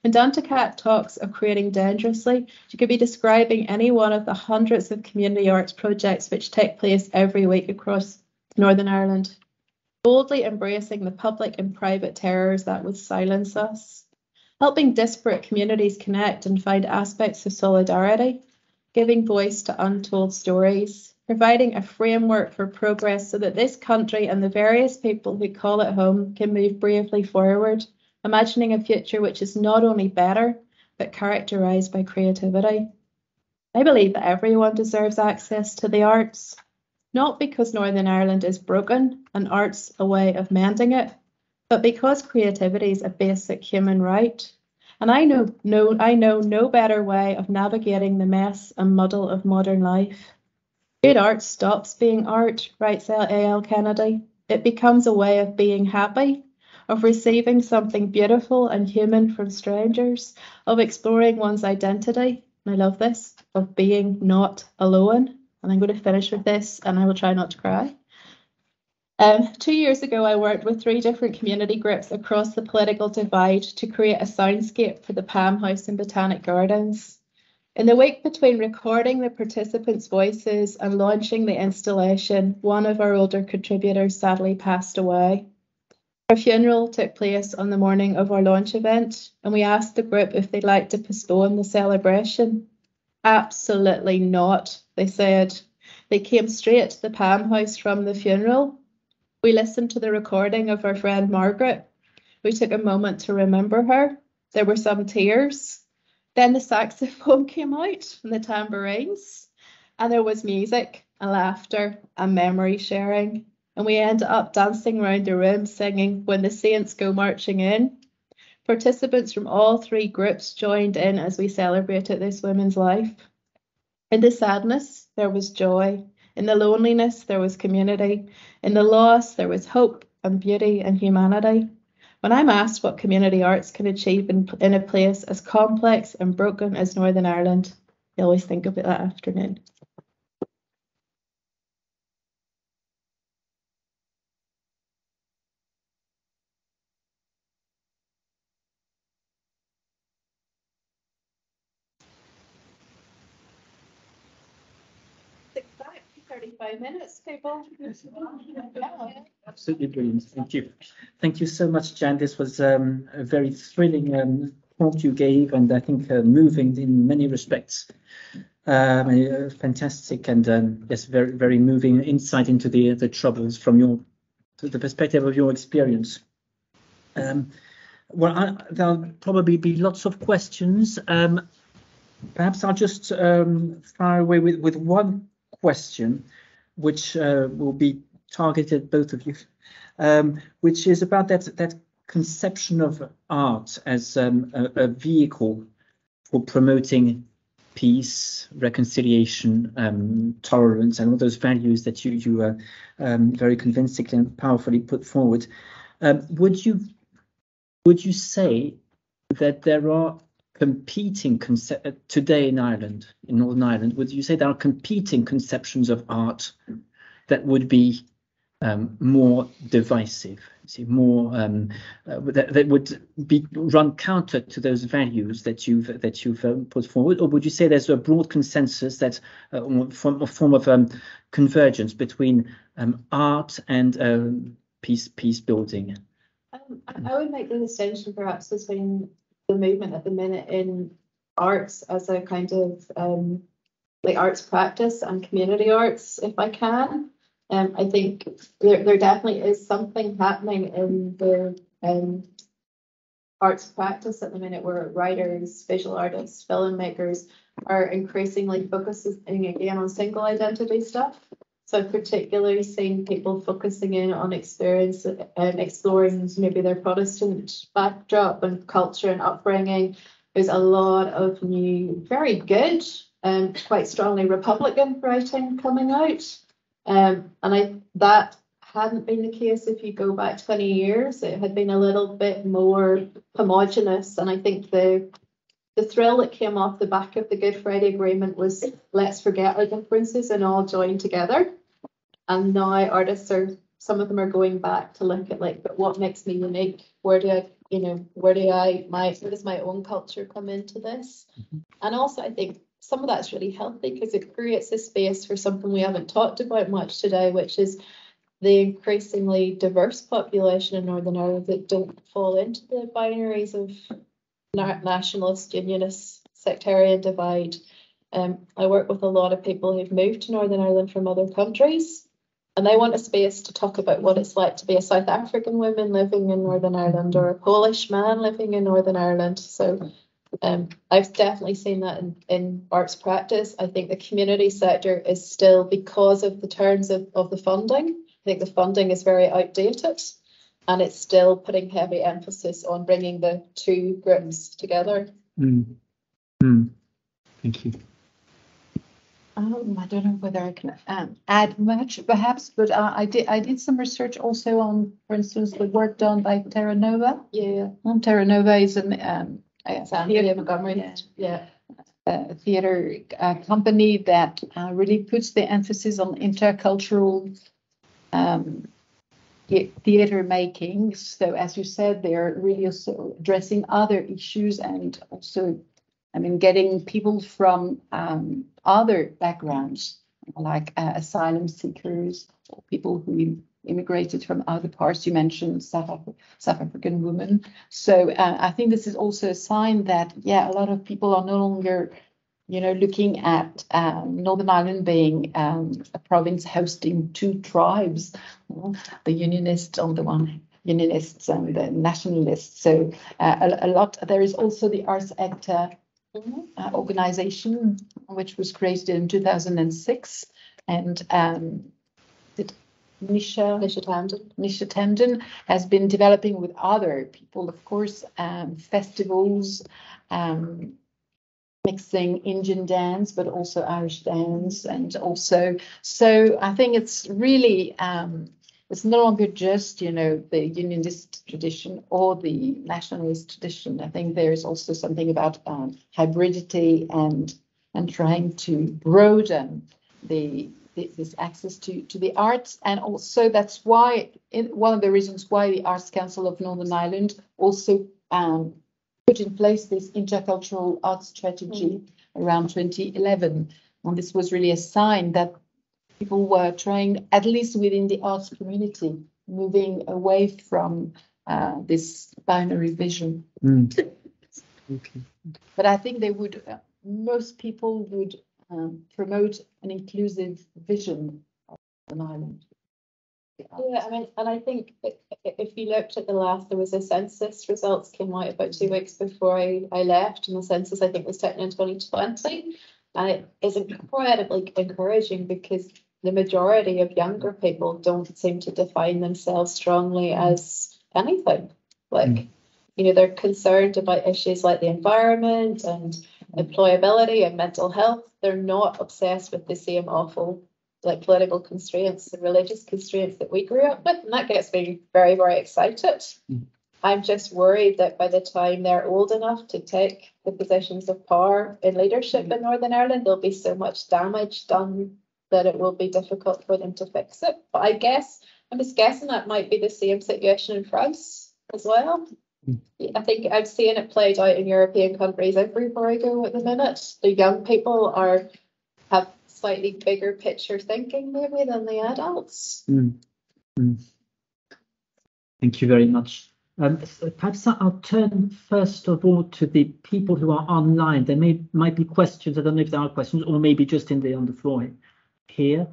When Danticat talks of creating dangerously, she could be describing any one of the hundreds of community arts projects which take place every week across Northern Ireland. Boldly embracing the public and private terrors that would silence us. Helping disparate communities connect and find aspects of solidarity. Giving voice to untold stories. Providing a framework for progress so that this country and the various people who call it home can move bravely forward, imagining a future which is not only better, but characterised by creativity. I believe that everyone deserves access to the arts, not because Northern Ireland is broken and art's a way of mending it, but because creativity is a basic human right. And I know no better way of navigating the mess and muddle of modern life. Good art stops being art, writes A.L. Kennedy. It becomes a way of being happy, of receiving something beautiful and human from strangers, of exploring one's identity. And I love this, of being not alone. And I'm going to finish with this, and I will try not to cry. 2 years ago, I worked with 3 different community groups across the political divide to create a soundscape for the Palm House and Botanic Gardens. In the week between recording the participants' voices and launching the installation, one of our older contributors sadly passed away. Her funeral took place on the morning of our launch event, and we asked the group if they'd like to postpone the celebration. Absolutely not, they said. They came straight to the Palm House from the funeral. We listened to the recording of our friend Margaret. We took a moment to remember her. There were some tears. Then the saxophone came out and the tambourines, and there was music and laughter and memory sharing. And we ended up dancing around the room singing "When the Saints Go Marching In." Participants from all 3 groups joined in as we celebrated this woman's life. In the sadness, there was joy. In the loneliness, there was community. In the loss, there was hope and beauty and humanity. When I'm asked what community arts can achieve in a place as complex and broken as Northern Ireland, I always think about that afternoon. 35 minutes, people.
Absolutely brilliant. Thank you. Thank you so much, Jan. This was a very thrilling talk you gave, and I think moving in many respects. Fantastic and yes, very, very moving insight into the troubles from the perspective of your experience. Well, there'll probably be lots of questions. Perhaps I'll just fire away with one question, which will be targeted both of you, which is about that conception of art as a vehicle for promoting peace, reconciliation, tolerance, and all those values that you very convincingly and powerfully put forward. Would you say that there are competing today in Ireland, in Northern Ireland? Would you say there are competing conceptions of art that would be more divisive, more that would be run counter to those values that you've put forward, or would you say there's a broad consensus that a form of convergence between art and peace building?
I would make the distinction perhaps between the movement at the minute in arts as a kind of like arts practice and community arts, if I can. I think there definitely is something happening in the arts practice at the minute where writers, visual artists, filmmakers are increasingly focusing again on single identity stuff. So I've particularly seen people focusing in on experience and exploring maybe their Protestant backdrop and culture and upbringing. There's a lot of new, very good and quite strongly Republican writing coming out. That hadn't been the case if you go back 20 years. It had been a little bit more homogenous, and I think the thrill that came off the back of the Good Friday Agreement was let's forget our differences and all join together. And now artists some of them are going back to look at but what makes me unique? Where does my own culture come into this? Mm-hmm. And also I think some of that's really healthy because it creates a space for something we haven't talked about much today, which is the increasingly diverse population in Northern Ireland that don't fall into the binaries of nationalist, unionist, sectarian divide. I work with a lot of people who've moved to Northern Ireland from other countries, and they want a space to talk about what it's like to be a South African woman living in Northern Ireland or a Polish man living in Northern Ireland. So I've definitely seen that in arts practice. I think the community sector is still, because of the terms of the funding, I think the funding is very outdated. And it's still putting heavy emphasis on bringing the two groups together.
Thank you.
I don't know whether I can add much, perhaps, but I did some research also on, for instance, the work done by Terra Nova.
Yeah.
Terra Nova is a theatre company that really puts the emphasis on intercultural theatre making. So as you said, they're really also addressing other issues and also, getting people from other backgrounds, like asylum seekers or people who immigrated from other parts. You mentioned South African women. So I think this is also a sign that, a lot of people are no longer looking at Northern Ireland being a province hosting two tribes, the Unionists on the one, Unionists and the Nationalists. So there is also the Arts Actor organization, which was created in 2006, and Nisha Tandon has been developing with other people, of course, festivals, mixing Indian dance, but also Irish dance, and also, so I think it's really, it's no longer just, the Unionist tradition or the nationalist tradition. I think there is also something about hybridity and trying to broaden this access to the arts. And also that's why, one of the reasons why the Arts Council of Northern Ireland also put in place this intercultural arts strategy around 2011. And this was really a sign that people were trying, at least within the arts community, moving away from this binary vision.
Okay.
But I think they would, most people would promote an inclusive vision of an island.
Yeah, I mean, and I think if you looked at the last, there was a census results came out about 2 weeks before I left, and the census I think was taken in 2020, and it is incredibly encouraging because the majority of younger people don't seem to define themselves strongly as anything. Like, you know, they're concerned about issues like the environment and employability and mental health. They're not obsessed with the same awful like political constraints and religious constraints that we grew up with, and that gets me very, very excited. I'm just worried that by the time they're old enough to take the positions of power in leadership in Northern Ireland, there'll be so much damage done that it will be difficult for them to fix it. But I'm just guessing that might be the same situation in France as well. I think I'm seeing it played out in European countries everywhere I go at the minute. The young people have slightly bigger picture thinking maybe than the adults.
Thank you very much. Perhaps I'll turn first of all to the people who are online. There might be questions. I don't know if there are questions, or maybe just on the floor here.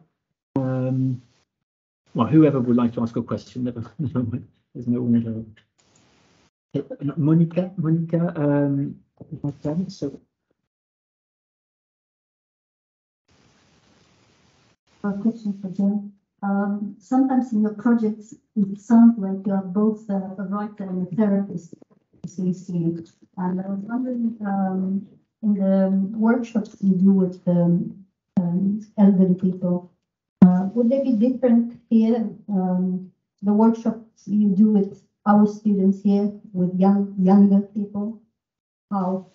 Well, whoever would like to ask a question, never mind. There's no order. Monica, so.
A question for Jan. Sometimes in your projects, it sounds like you're both a writer and a therapist, as we see it. And I was wondering, in the workshops you do with elderly people, would they be different here? The workshops you do with our students here, with younger people, how?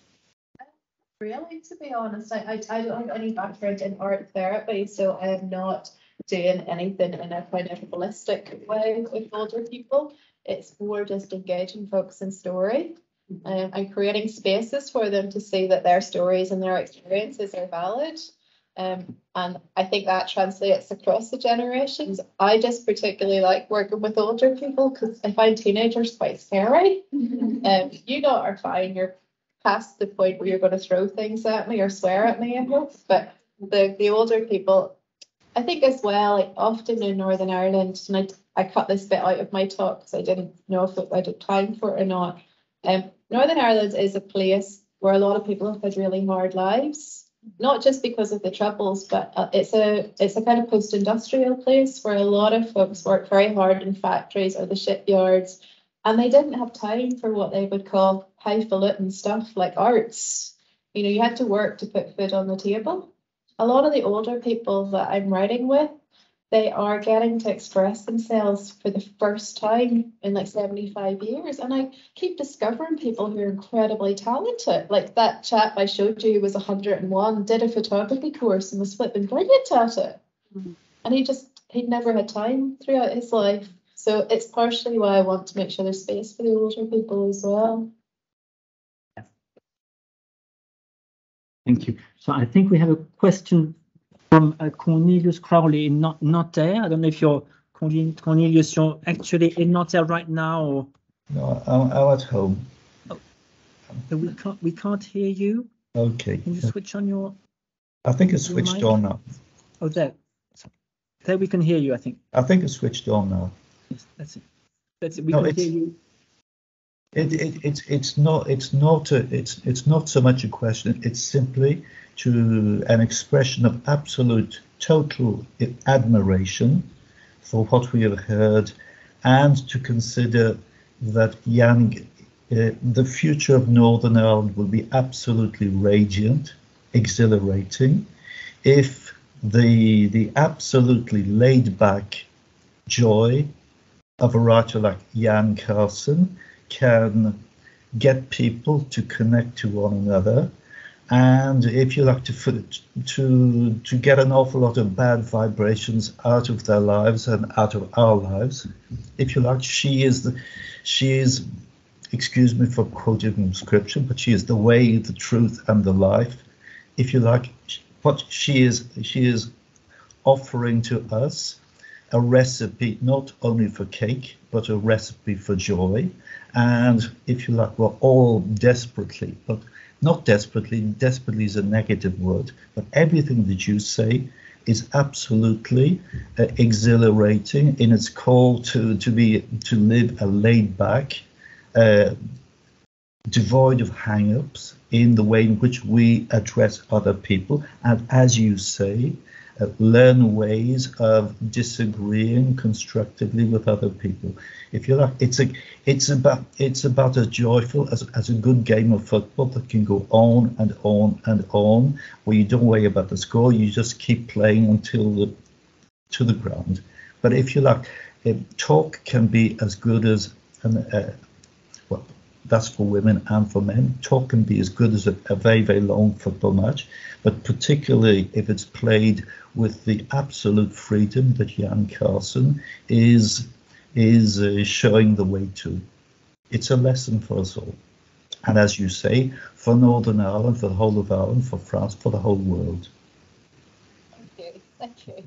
Really, to be honest, I don't have any background in art therapy, so I am not doing anything in a kind of holistic way with older people. It's more just engaging folks in story and creating spaces for them to see that their stories and their experiences are valid. And I think that translates across the generations. I just particularly like working with older people because I find teenagers quite scary. You lot are fine. You're past the point where you're going to throw things at me or swear at me, I hope. But the older people, I think as well, like often in Northern Ireland, and I cut this bit out of my talk because I didn't know if I had time for it or not. Northern Ireland is a place where a lot of people have had really hard lives, not just because of the troubles, but it's a kind of post-industrial place where a lot of folks work very hard in factories or the shipyards, and they didn't have time for what they would call highfalutin stuff like arts. You know, you had to work to put food on the table. A lot of the older people that I'm writing with, they are getting to express themselves for the first time in like 75 years. And I keep discovering people who are incredibly talented. Like that chap I showed you who was 101, did a photography course and was flipping brilliant at it. And he'd never had time throughout his life. So it's partially why I want to make sure there's space for the older people as well.
Thank you. So I think we have a question from Cornelius Crowley in Nanterre. I don't know if you're Cornelius, you're actually in Nanterre right now, or
no, I'm at home.
Oh. So we can't hear you.
Okay.
Can you switch on your?
I think it's switched on now.
Oh, there we can hear you. I think.
I think it's switched on now.
Yes, that's it. That's it. We can hear you.
It's not so much a question. It's simply an expression of absolute total admiration for what we have heard, and to consider that the future of Northern Ireland will be absolutely radiant, exhilarating, if the absolutely laid back joy of a writer like Jan Carson can get people to connect to one another, and if you like to get an awful lot of bad vibrations out of their lives and out of our lives. If you like, she is, excuse me for quoting from scripture, but she is the way, the truth, and the life. If you like, what she is offering to us a recipe not only for cake, but a recipe for joy. And if you like, we're all desperately, but not desperately, desperately is a negative word, but everything that you say is absolutely exhilarating in its call to live a laid back, devoid of hang-ups in the way in which we address other people, and as you say, learn ways of disagreeing constructively with other people. If you like, it's about as joyful as a good game of football that can go on and on and on, where you don't worry about the score, you just keep playing until to the ground. But if you like, talk can be as good as well, that's for women and for men. Talk can be as good as a very, very long football match, but particularly if it's played with the absolute freedom that Jan Carson is showing the way to. It's a lesson for us all. And as you say, for Northern Ireland, for the whole of Ireland, for France, for the whole world.
Thank you. Thank you.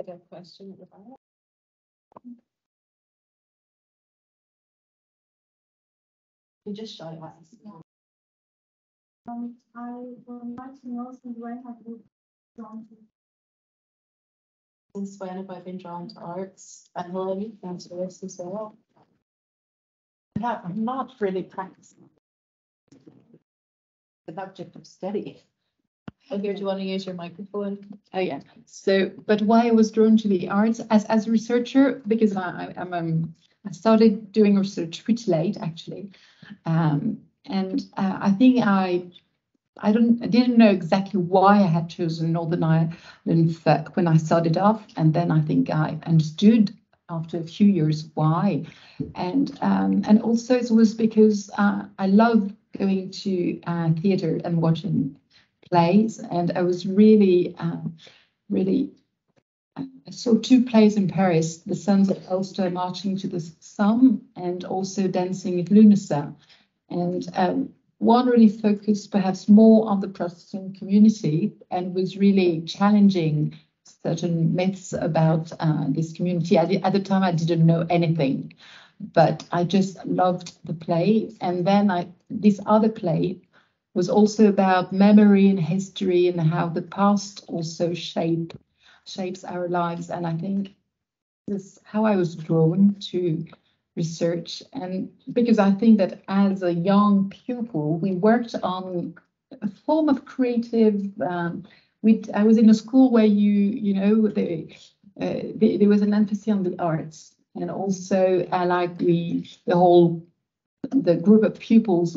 I have a question at the back.
You just show us.
I would like to know since when have you drawn to?
Since when have I been drawn to arts? And Hélène, you can answer this as well.
I'm not really practicing the object of study.
Oh, here, do you want to use your microphone?
Oh yeah. So, but why I was drawn to the arts as a researcher, because I started doing research pretty late actually, and I think I didn't know exactly why I had chosen Northern Ireland when I started off, and then I think I understood after a few years why, and also it was because I love going to theatre and watching plays, and I was really I saw two plays in Paris, The Sons of Ulster Marching to the Somme, and also Dancing at Lunasa. And one really focused perhaps more on the Protestant community and was really challenging certain myths about this community. At the time, I didn't know anything, but I just loved the play. And then this other play was also about memory and history and how the past also shapes our lives. And I think this is how I was drawn to research, and because I think that as a young pupil, we worked on a form of creative. I was in a school where there was an emphasis on the arts, and also the group of pupils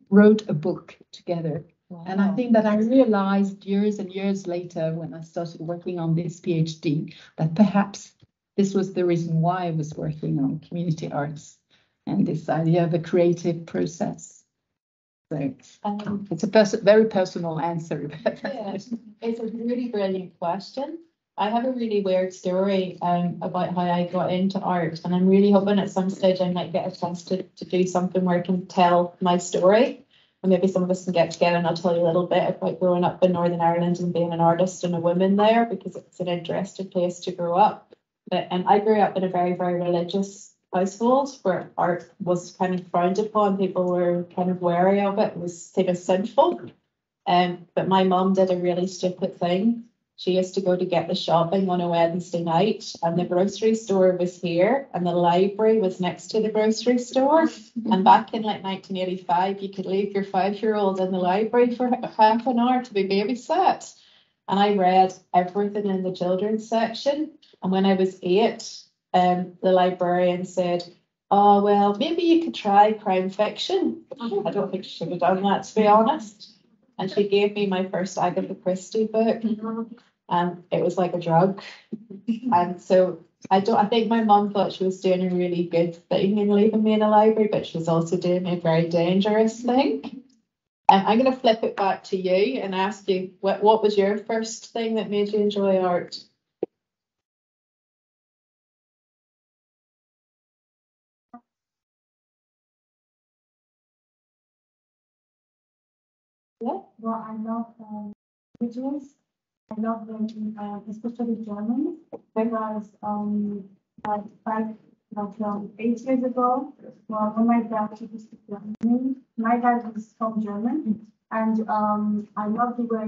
wrote a book together. Wow. And I think that I realized years and years later when I started working on this PhD that perhaps this was the reason why I was working on community arts and this idea of a creative process. So it's a very personal answer.
Yeah, it's a really brilliant question. I have a really weird story about how I got into art, and I'm really hoping at some stage I might get a chance to do something where I can tell my story. And maybe some of us can get together and I'll tell you a little bit about growing up in Northern Ireland and being an artist and a woman there, because it's an interesting place to grow up. But I grew up in a very, very religious household where art was kind of frowned upon. People were kind of wary of it. It was kind of sinful. But my mum did a really stupid thing. She used to go to get the shopping on a Wednesday night, and the grocery store was here and the library was next to the grocery store. And back in like 1985, you could leave your 5-year-old in the library for half an hour to be babysat. And I read everything in the children's section. And when I was 8, the librarian said, "Oh, well, maybe you could try crime fiction." I don't think she should have done that, to be honest. And she gave me my first Agatha Christie book, and it was like a drug. And so I think my mum thought she was doing a really good thing in leaving me in a library, but she was also doing a very dangerous thing. And I'm going to flip it back to you and ask you, what was your first thing that made you enjoy art? Yeah.
Well, I love languages. I love them, especially German, because like 8 years ago, when my dad took us to Germany, my dad was from German, and I love the way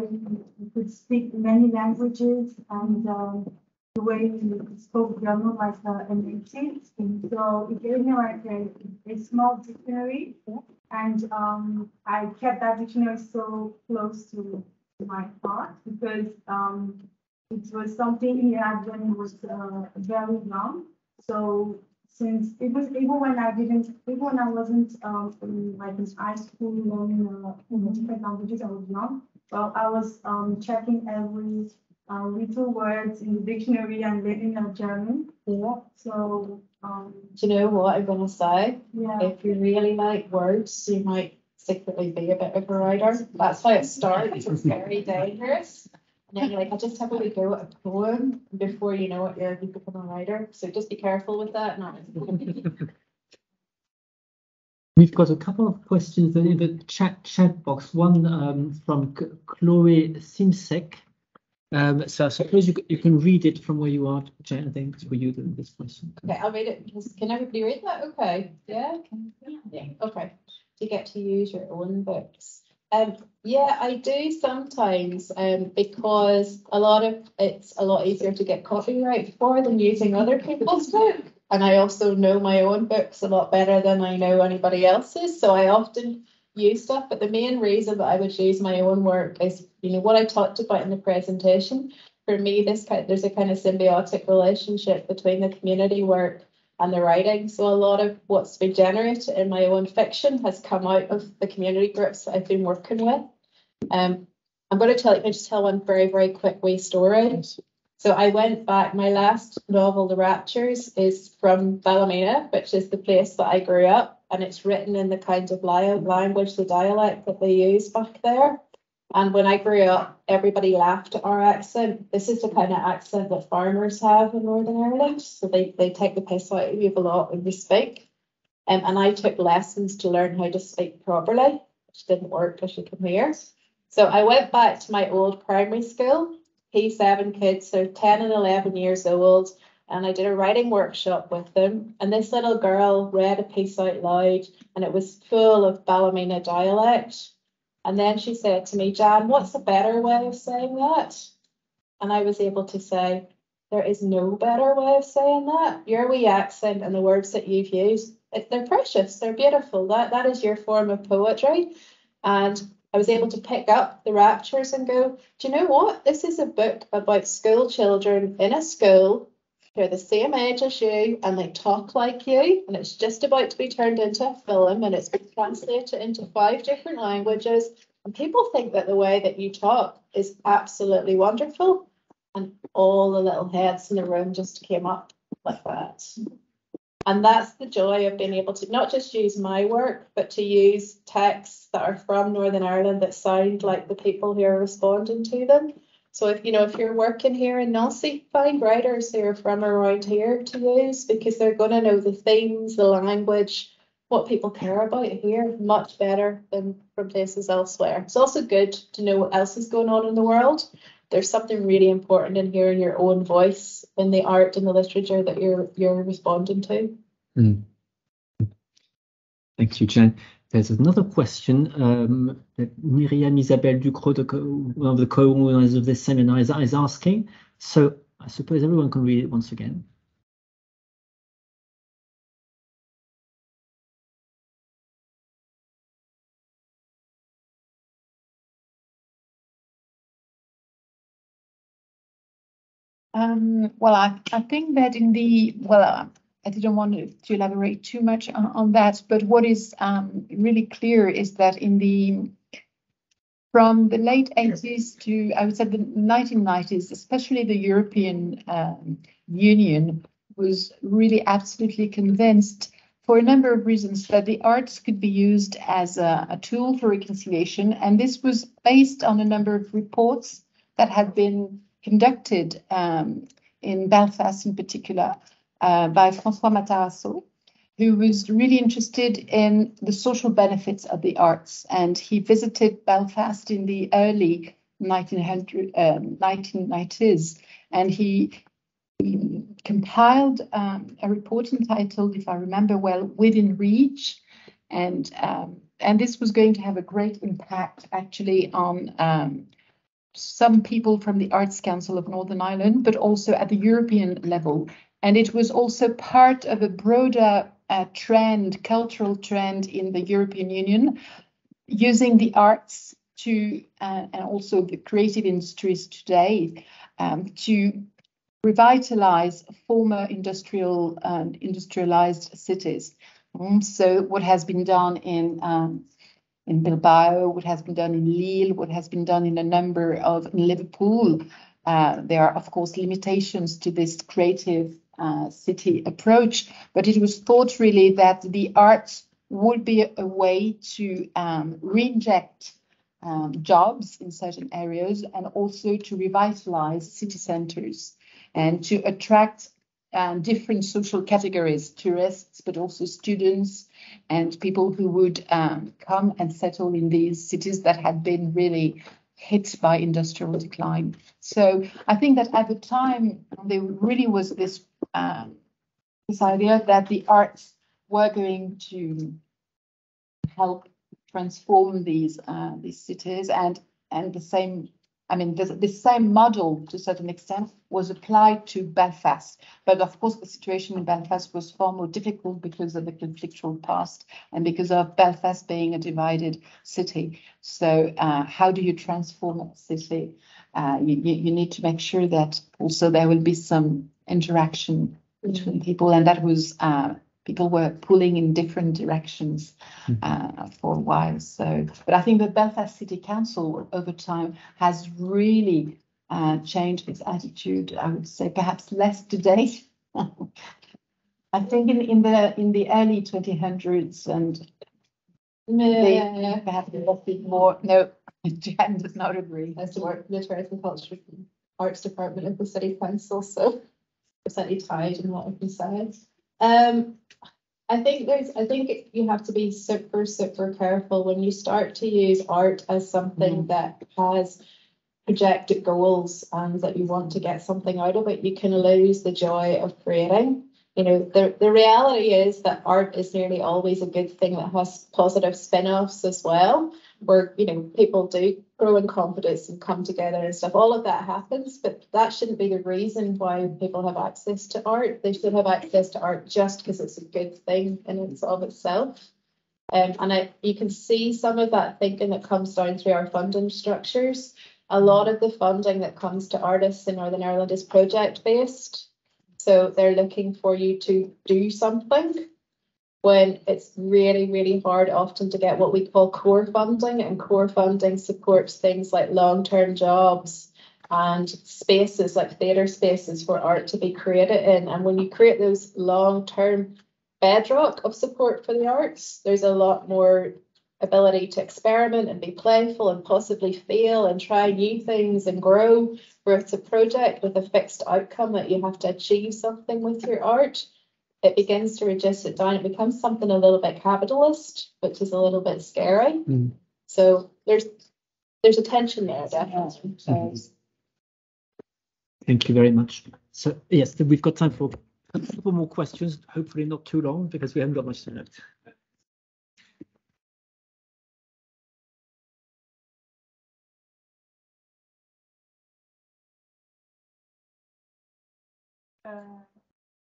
he could speak many languages and the way he spoke German like an native. So he gave me like a small dictionary, and I kept that dictionary so close to my heart because it was something he had when he was very young. So since it was even when I wasn't in high school learning different languages, I was young. Well, I was checking every little words in the dictionary and learning German.
Yeah.
So
Do you know what I'm gonna say?
yeah.
If you really like words, you might secretly be a bit of a writer. That's how it starts. It's very dangerous. And then you're like, I just have a wee go at a poem. Before you know it, you become a writer. So just be careful with that.
We've got a couple of questions in the chat box. One from Chloe Simsek. So I suppose you can read it from where you are, Jen. I think it's for you, this question.
Okay, I'll read it. Can everybody read that? Okay. Yeah? Yeah. Okay. You get to use your own books. Yeah, I do sometimes because it's a lot easier to get copyright for than using other people's book. And I also know my own books a lot better than I know anybody else's. So I often use stuff. But the main reason that I would use my own work is, what I talked about in the presentation. For me, there's a kind of symbiotic relationship between the community work and the writing. So a lot of what's been generated in my own fiction has come out of the community groups that I've been working with. I'm going to just tell one very, very quick wee story. So I went back, my last novel, The Raptures, is from Ballymena, which is the place that I grew up, and it's written in the kind of language, the dialect that they use back there. And when I grew up, everybody laughed at our accent. This is the kind of accent that farmers have in Northern Ireland. So they take the piss out of you a lot when you speak. And I took lessons to learn how to speak properly, which didn't work, as you can hear. So I went back to my old primary school, P7 kids, so 10 and 11 years old, and I did a writing workshop with them. And this little girl read a piece out loud, and it was full of Ballymena dialect. And then she said to me, Jan, what's a better way of saying that? And I was able to say, there is no better way of saying that. Your wee accent and the words that you've used, they're precious, they're beautiful. That is your form of poetry. And I was able to pick up The Raptures and go, do you know what? This is a book about school children in a school. They're the same age as you and they talk like you, and it's just about to be turned into a film, and it's been translated into 5 different languages, and people think that the way that you talk is absolutely wonderful, and all the little heads in the room just came up like that. And that's the joy of being able to not just use my work, but to use texts that are from Northern Ireland that sound like the people who are responding to them. So if you're working here in Nancy, find writers who are from around here to use, because they're going to know the themes, the language, what people care about here much better than from places elsewhere. It's also good to know what else is going on in the world. There's something really important in hearing your own voice in the art and the literature that you're responding to.
Mm. Thank you, Jen. There's another question that Miriam Isabelle Ducrot, one of the co-organizers of this seminar, is asking. So I suppose everyone can read it once again.
Well, I think that I didn't want to elaborate too much on that, but what is really clear is that from the late 80s to, I would say, the 1990s, especially the European Union was really absolutely convinced, for a number of reasons, that the arts could be used as a tool for reconciliation. And this was based on a number of reports that had been conducted in Belfast in particular by François Matarazzo, who was really interested in the social benefits of the arts. And he visited Belfast in the early 1990s, and he compiled a report entitled, if I remember well, Within Reach, and this was going to have a great impact actually on some people from the Arts Council of Northern Ireland, but also at the European level. And it was also part of a broader trend, cultural trend in the European Union, using the arts to, and also the creative industries today, to revitalize former industrialized cities. So what has been done in Bilbao, what has been done in Lille, what has been done in a number of in Liverpool. There are, of course, limitations to this creative city approach, but it was thought really that the arts would be a way to reinject jobs in certain areas, and also to revitalize city centers and to attract different social categories, tourists, but also students and people who would come and settle in these cities that had been really hit by industrial decline. So I think that at the time there really was this idea that the arts were going to help transform these cities, and the same. I mean, the same model to a certain extent was applied to Belfast, but of course the situation in Belfast was far more difficult because of the conflictual past and because of Belfast being a divided city. So how do you transform a city? You need to make sure that also there will be some interaction between people, and that was people were pulling in different directions for a while. So, but I think the Belfast City Council over time has really changed its attitude. I would say perhaps less today. I think in the early 2000s, and perhaps a little bit more. No, Jan does not agree.
I used to work in the Tourism and Culture Arts Department of the City Council, so I'm certainly tied in what I've been said. I think you have to be super careful when you start to use art as something that has projected goals and that you want to get something out of it. You can lose the joy of creating. You know, the reality is that art is nearly always a good thing that has positive spin-offs as well, where, you know, people do grow in confidence and come together and stuff. All of that happens, but that shouldn't be the reason why people have access to art. They should have access to art just because it's a good thing in and of itself. You can see some of that thinking that comes down through our funding structures. A lot of the funding that comes to artists in Northern Ireland is project-based. So they're looking for you to do something, when it's really hard often to get what we call core funding, and core funding supports things like long-term jobs and spaces like theatre spaces for art to be created in. And when you create those long-term bedrock of support for the arts, there's a lot more ability to experiment and be playful and possibly fail and try new things and grow, where it's a project with a fixed outcome that you have to achieve something with your art. It begins to reduce it down. It becomes something a little bit capitalist, which is a little bit scary. So there's a tension there, definitely.
Thank you very much. So yes, we've got time for a couple more questions, hopefully not too long, because we haven't got much time left.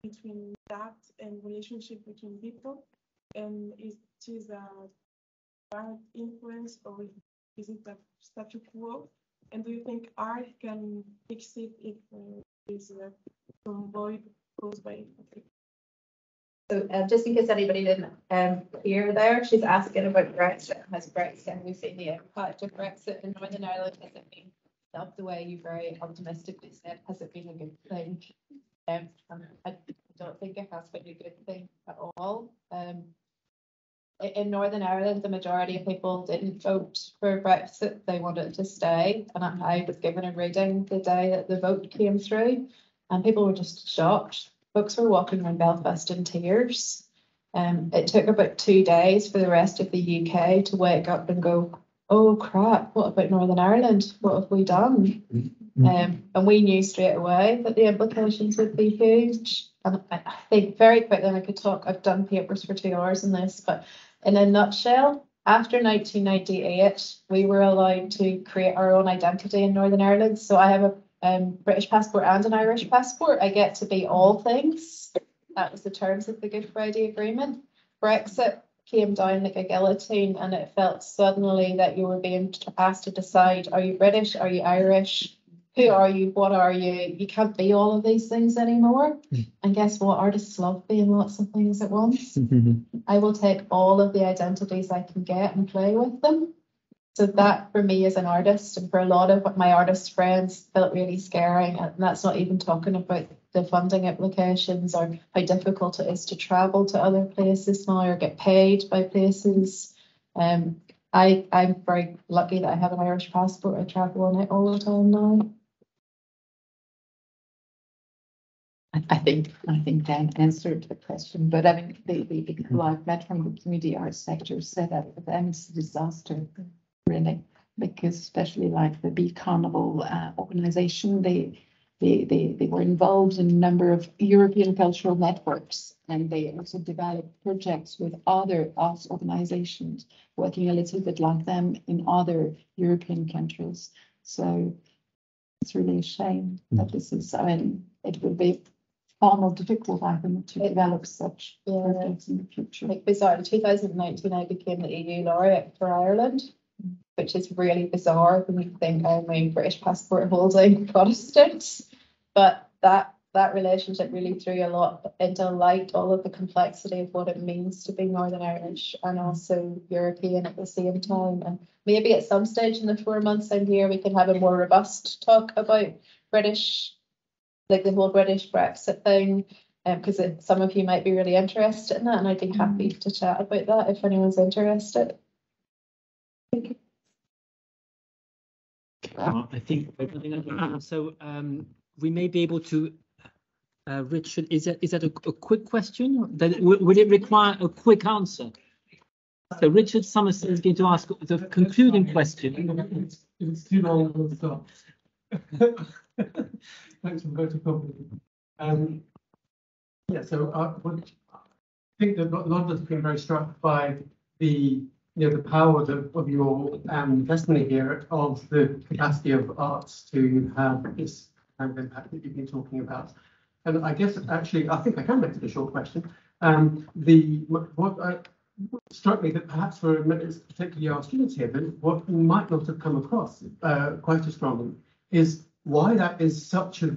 Between that and relationship between people, and is it a bad influence, or is it a statu quo? And do you think art can fix it if there's some void caused by it?
So just in case anybody didn't hear there, she's asking about Brexit. Has Brexit, we've seen the impact of Brexit in Northern Ireland? Has it been, of the way you very optimistically said, has it been a good thing? I don't think it has been a good thing at all. In Northern Ireland, the majority of people didn't vote for Brexit. They wanted to stay. And I was given a reading the day that the vote came through, and people were just shocked. Folks were walking around Belfast in tears. It took about 2 days for the rest of the UK to wake up and go, oh crap, what about Northern Ireland? What have we done? And we knew straight away that the implications would be huge. And I think very quickly, and I could talk, I've done papers for 2 hours on this, but in a nutshell, after 1998, we were allowed to create our own identity in Northern Ireland. So I have a British passport and an Irish passport. I get to be all things. That was the terms of the Good Friday Agreement. Brexit came down like a guillotine, and it felt suddenly that you were being asked to decide, are you British, are you Irish, who are you, what are you? You can't be all of these things anymore. And guess what? Artists love being lots of things at once. I will take all of the identities I can get and play with them. So that for me as an artist, and for a lot of my artist friends, felt really scary. And that's not even talking about the funding implications or how difficult it is to travel to other places now or get paid by places. I'm very lucky that I have an Irish passport. I travel on it all the time now.
I think Dan answered the question, but I mean, the people I've met from the community arts sector said that for them it's a disaster, really, because especially like the Bee Carnival organization, they were involved in a number of European cultural networks, and they also developed projects with other arts organizations working a little bit like them in other European countries. So it's really a shame that this is, I mean, it will be far more difficult, I think, to develop such projects in the future.
Like bizarre, in 2019, I became the EU laureate for Ireland, which is really bizarre when you think I'm a British passport holding Protestant. But that relationship really threw a lot into light, all of the complexity of what it means to be Northern Irish and also European at the same time. And maybe at some stage in the 4 months I'm here, we can have a more robust talk about British, like the whole British Brexit thing, because some of you might be really interested in that, and I'd be happy to chat about that if anyone's interested.
I think so. We may be able to. Richard, is that a quick question? Would it require a quick answer? So Richard Somerset is going to ask the concluding question.
If it's too long, we'll stop. Thanks for voting compliment. Yeah, so I think that a lot of us have been very struck by the power of your testimony here of the capacity of arts to have this kind of impact that you've been talking about. And I guess actually, I think I can make it a short question. What struck me that perhaps for particularly our students here, but what might not have come across quite as strongly is why that is such a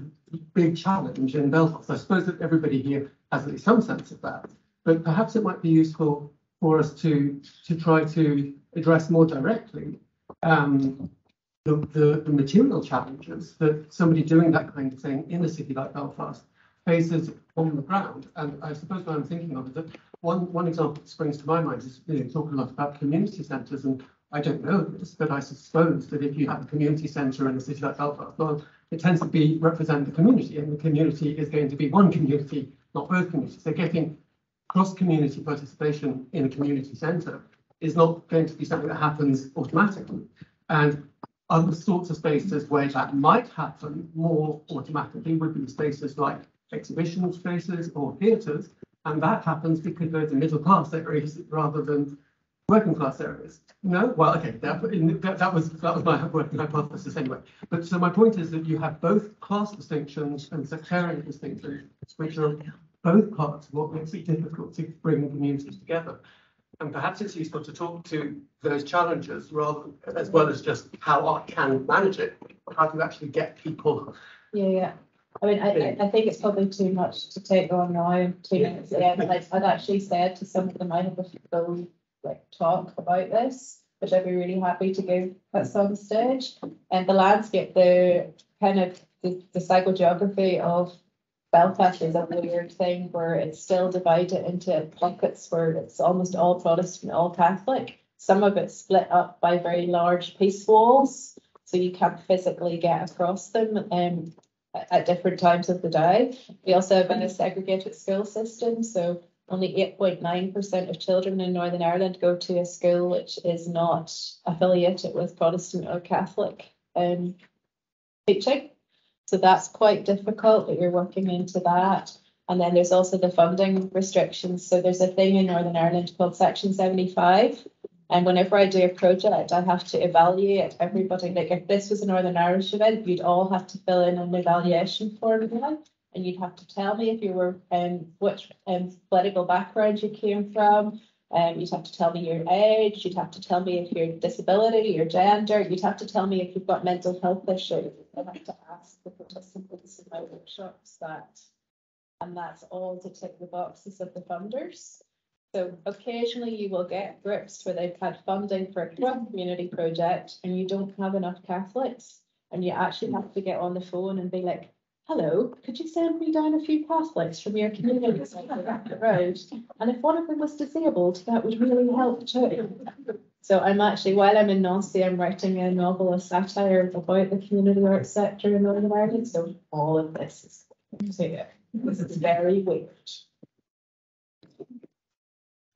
big challenge in Belfast. I suppose that everybody here has at least some sense of that, but perhaps it might be useful for us to try to address more directly the material challenges that somebody doing that kind of thing in a city like Belfast faces on the ground. And I suppose what I'm thinking of is that one example that springs to my mind is talking a lot about community centres, and I don't know this, but I suppose that if you have a community centre in a city like Belfast, well, it tends to represent the community, and the community is going to be one community, not both communities. So getting cross-community participation in a community centre is not going to be something that happens automatically. And other sorts of spaces where that might happen more automatically would be spaces like exhibition spaces or theatres, and that happens because those are middle class areas rather than working class areas. No, well, okay, that was my working hypothesis anyway. But so my point is that you have both class distinctions and sectarian distinctions, which are both parts of what makes it difficult to bring communities together. And perhaps it's useful to talk to those challenges rather, as well as just how art can manage it. How do you actually get people?
Yeah. I mean, I think it's probably too much to take on now. 2 minutes at the end. Like I'd actually said to some of them, I have a full talk about this, which I'd be really happy to give at some stage. And the landscape, the kind of the psychogeography of Belfast is a weird thing where it's still divided into pockets where it's almost all Protestant, all Catholic. Some of it's split up by very large peace walls, so you can't physically get across them at different times of the day. We also have a segregated school system, so only 8.9% of children in Northern Ireland go to a school which is not affiliated with Protestant or Catholic teaching. So that's quite difficult, that you're working into that. And then there's also the funding restrictions. So there's a thing in Northern Ireland called Section 75. And whenever I do a project, I have to evaluate everybody. Like if this was a Northern Irish event, you'd all have to fill in an evaluation formula. And you'd have to tell me if you were, which political background you came from. You'd have to tell me your age. You'd have to tell me if your disability, your gender. You'd have to tell me if you've got mental health issues. I have to ask the participants in my workshops that. And that's all to tick the boxes of the funders. So occasionally you will get groups where they've had funding for a community project and you don't have enough Catholics. And you actually have to get on the phone and be like, hello, could you send me down a few Catholics from your community around the road? And if one of them was disabled, that would really help too. So I'm actually, while I'm in Nancy, I'm writing a novel, a satire about the community arts sector in Northern Ireland. So all of this is it's very weird.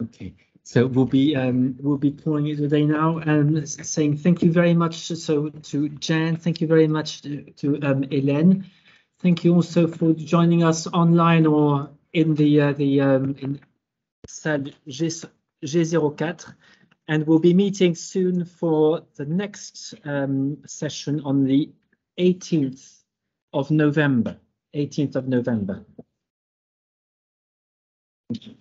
Okay, so we'll be calling it a day now and saying thank you very much. So to Jan, thank you very much to Hélène. Thank you also for joining us online or in the in salle G04. And we'll be meeting soon for the next session on the 18th of November. 18th of November. Thank you.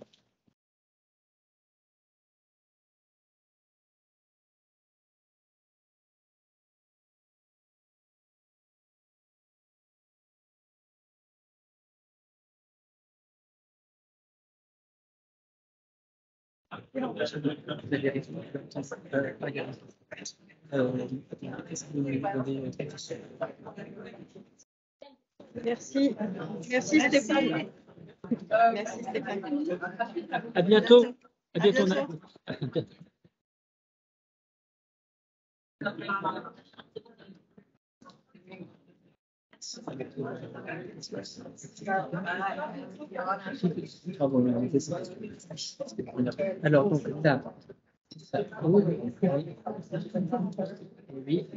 Merci. Merci Stéphane. Merci Stéphane.
À bientôt. À bientôt. Alors, donc là, c'est ça. Oui.